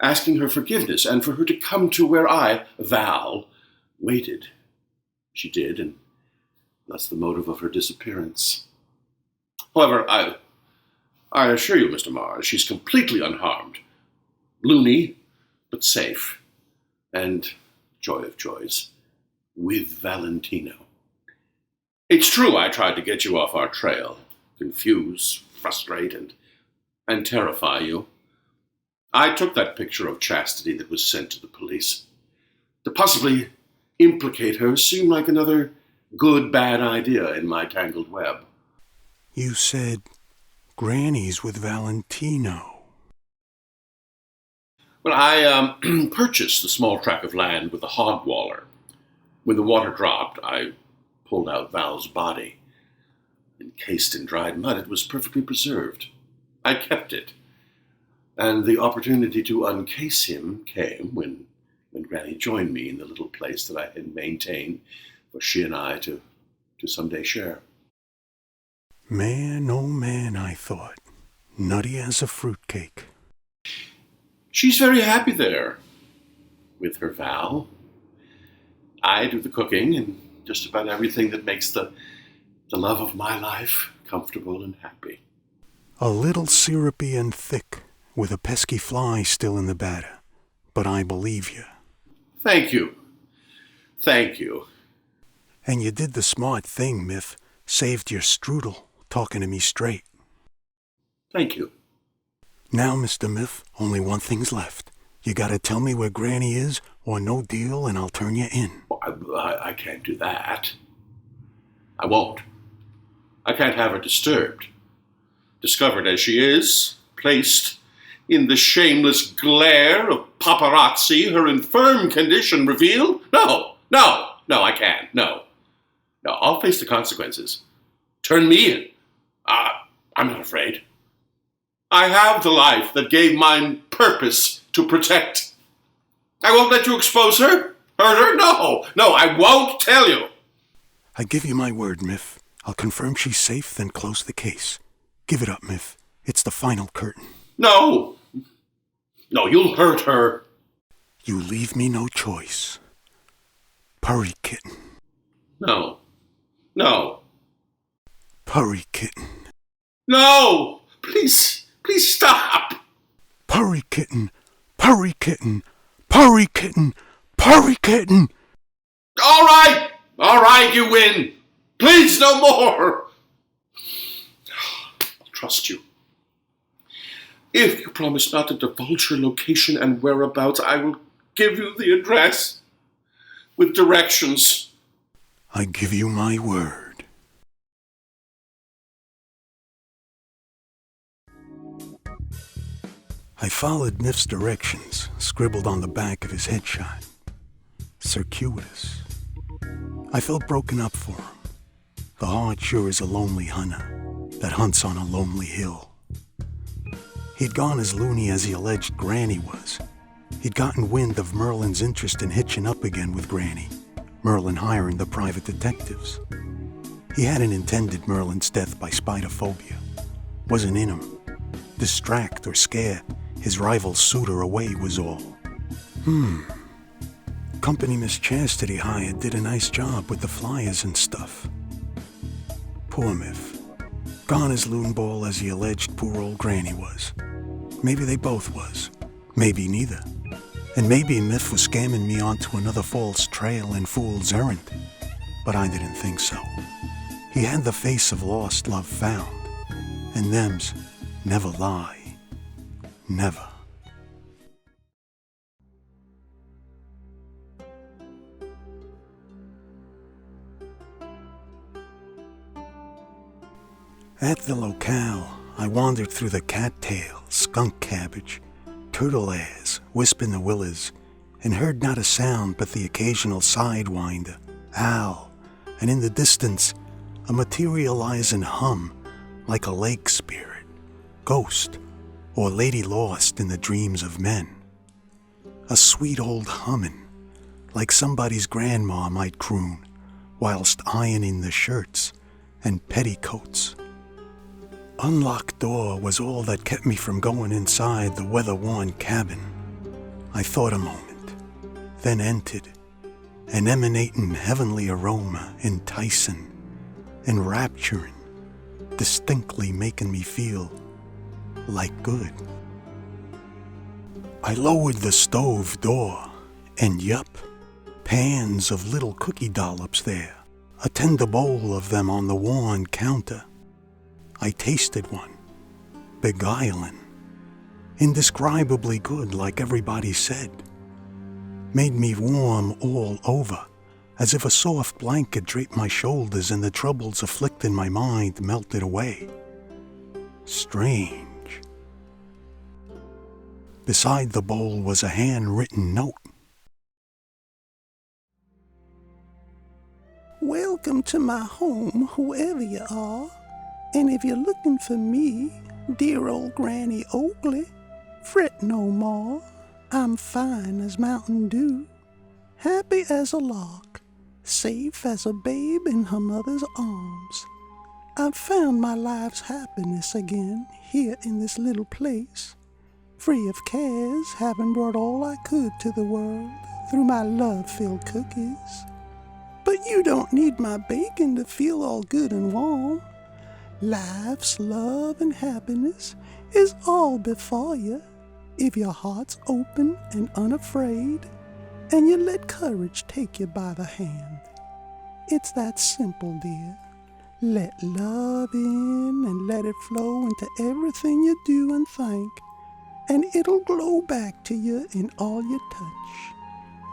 asking her forgiveness and for her to come to where I, Val, waited. She did, and that's the motive of her disappearance. However, I assure you, Mr. Marz, she's completely unharmed. Loony, but safe. And, joy of joys, with Valentino. It's true I tried to get you off our trail, confuse, frustrate, and terrify you. I took that picture of Chastity that was sent to the police. To possibly implicate her seemed like another good-bad idea in my tangled web. You said Granny's with Valentino. Well, I purchased the small tract of land with the hog waller. When the water dropped, I pulled out Val's body. Encased in dried mud, it was perfectly preserved. I kept it. And the opportunity to uncase him came when Granny joined me in the little place that I had maintained for she and I to someday share. Man, oh man, I thought. Nutty as a fruitcake. She's very happy there with her Val. I do the cooking and just about everything that makes the love of my life comfortable and happy. A little syrupy and thick, with a pesky fly still in the batter. But I believe you. Thank you. Thank you. And you did the smart thing, Miff. Saved your strudel, talking to me straight. Thank you. Now, Mr. Miff, only one thing's left. You gotta tell me where Granny is, or no deal, and I'll turn you in. I can't do that. I won't. I can't have her disturbed. Discovered as she is, placed in the shameless glare of paparazzi, her infirm condition revealed? No, I can't. No, I'll face the consequences. Turn me in. I'm not afraid. I have the life that gave mine purpose to protect. I won't let you expose her, hurt her. No, I won't tell you. I give you my word, Miff. I'll confirm she's safe, then close the case. Give it up, Miff. It's the final curtain. No, you'll hurt her. You leave me no choice. Purry kitten. No. Purry kitten. No! Please stop! Purry kitten. Purry kitten. Purry kitten. Purry kitten. All right, you win. Please, no more. I'll trust you. If you promise not to divulge her location and whereabouts, I will give you the address with directions. I give you my word. I followed Miff's directions, scribbled on the back of his headshot. Circuitous. I felt broken up for him. The heart sure is a lonely hunter that hunts on a lonely hill. He'd gone as loony as he alleged Granny was. He'd gotten wind of Merlin's interest in hitching up again with Granny, Merlin hiring the private detectives. He hadn't intended Merlin's death by spiderphobia. Wasn't in him. Distract or scare his rival suitor away was all. Company Miss Chastity hired did a nice job with the flyers and stuff. Poor Miff. Gone as loonball as he alleged poor old Granny was. Maybe they both was. Maybe neither. And maybe Miff was scamming me onto another false trail and fool's errand. But I didn't think so. He had the face of lost love found. And them's never lie. Never. At the locale, I wandered through the cattail, skunk cabbage, turtle ass, wispin the willows, and heard not a sound but the occasional sidewinder, owl, and in the distance, a materializing hum like a lake spirit, ghost, or lady lost in the dreams of men. A sweet old humming, like somebody's grandma might croon whilst ironing the shirts and petticoats. Unlocked door was all that kept me from going inside the weather-worn cabin. I thought a moment, then entered, an emanating heavenly aroma, enticing, enrapturing, distinctly making me feel like good. I lowered the stove door, and yup, pans of little cookie dollops there, a tender bowl of them on the worn counter. I tasted one, beguiling, indescribably good like everybody said. Made me warm all over, as if a soft blanket draped my shoulders and the troubles afflicting my mind melted away. Strange. Beside the bowl was a handwritten note. Welcome to my home, whoever you are. And if you're looking for me, dear old Granny Oakley, fret no more. I'm fine as Mountain Dew, happy as a lark, safe as a babe in her mother's arms. I've found my life's happiness again here in this little place, free of cares, having brought all I could to the world through my love-filled cookies. But you don't need my bacon to feel all good and warm. Life's love and happiness is all before you, if your heart's open and unafraid, and you let courage take you by the hand. It's that simple, dear. Let love in and let it flow into everything you do and think, and it'll glow back to you in all you touch,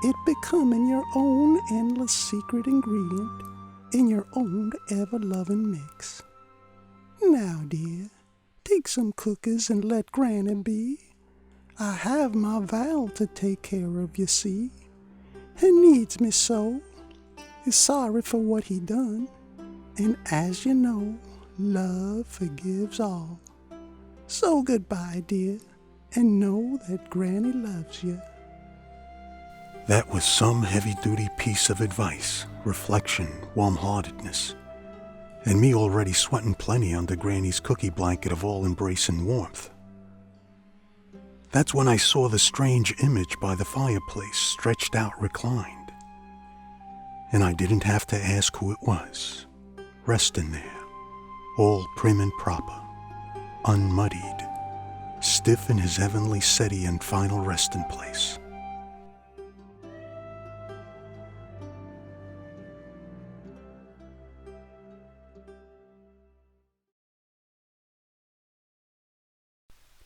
it becoming your own endless secret ingredient in your own ever-loving mix. Now, dear, take some cookies and let Granny be. I have my Val to take care of, you see. He needs me so, is sorry for what he done, and as you know, love forgives all. So goodbye, dear, and know that Granny loves you. That was some heavy-duty piece of advice, reflection, warm-heartedness, and me already sweating plenty under Granny's cookie blanket of all-embracing warmth. That's when I saw the strange image by the fireplace stretched out reclined. And I didn't have to ask who it was, resting there, all prim and proper, unmuddied, stiff in his heavenly settee and final resting place.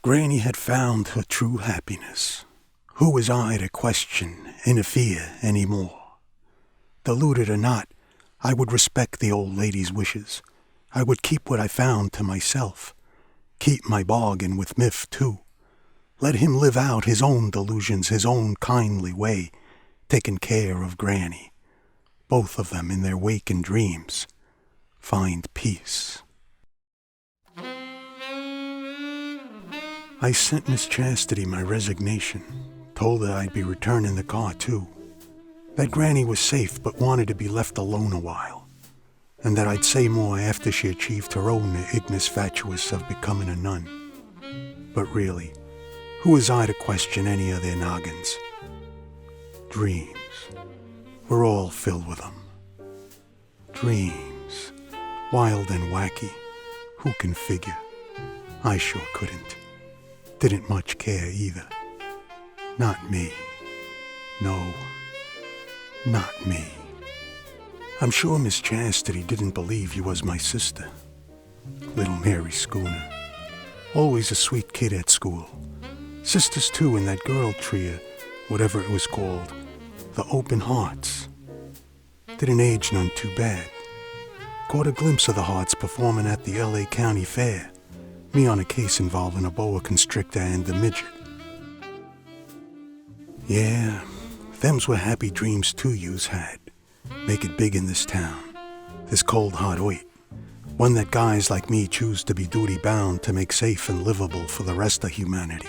Granny had found her true happiness. Who was I to question, interfere any more? Deluded or not, I would respect the old lady's wishes. I would keep what I found to myself. Keep my bargain with Miff, too. Let him live out his own delusions his own kindly way, taking care of Granny. Both of them in their waking dreams find peace. I sent Miss Chastity my resignation, told her I'd be returning the car too, that Granny was safe but wanted to be left alone a while, and that I'd say more after she achieved her own ignis fatuus of becoming a nun. But really, who was I to question any of their noggins? Dreams. We're all filled with them. Dreams. Wild and wacky. Who can figure? I sure couldn't. Didn't much care either. Not me. No, not me. I'm sure Miss Chastity didn't believe you was my sister. Little Mary Schooner. Always a sweet kid at school. Sisters too in that girl trio, whatever it was called. The Open Hearts. Didn't age none too bad. Caught a glimpse of the Hearts performing at the L.A. County Fair. Me on a case involving a boa constrictor and a midget. Yeah, thems were happy dreams two yous had. Make it big in this town. This cold hot oit. One that guys like me choose to be duty-bound to make safe and livable for the rest of humanity.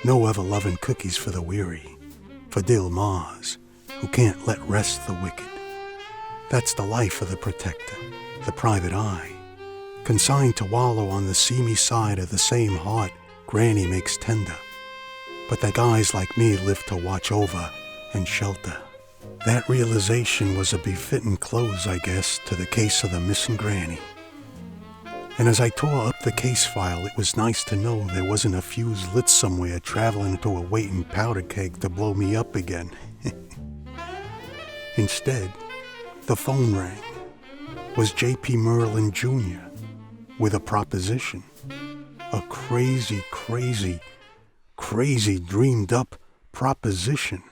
No ever-loving cookies for the weary, for Dill Marz, who can't let rest the wicked. That's the life of the protector, the private eye, consigned to wallow on the seamy side of the same heart Granny makes tender, but that guys like me live to watch over and shelter. That realization was a befitting close, I guess, to the case of the missing Granny. And as I tore up the case file, it was nice to know there wasn't a fuse lit somewhere traveling to a waiting powder keg to blow me up again. Instead, the phone rang. Was J.P. Merlin Jr. with a proposition. A crazy, crazy, crazy dreamed up proposition.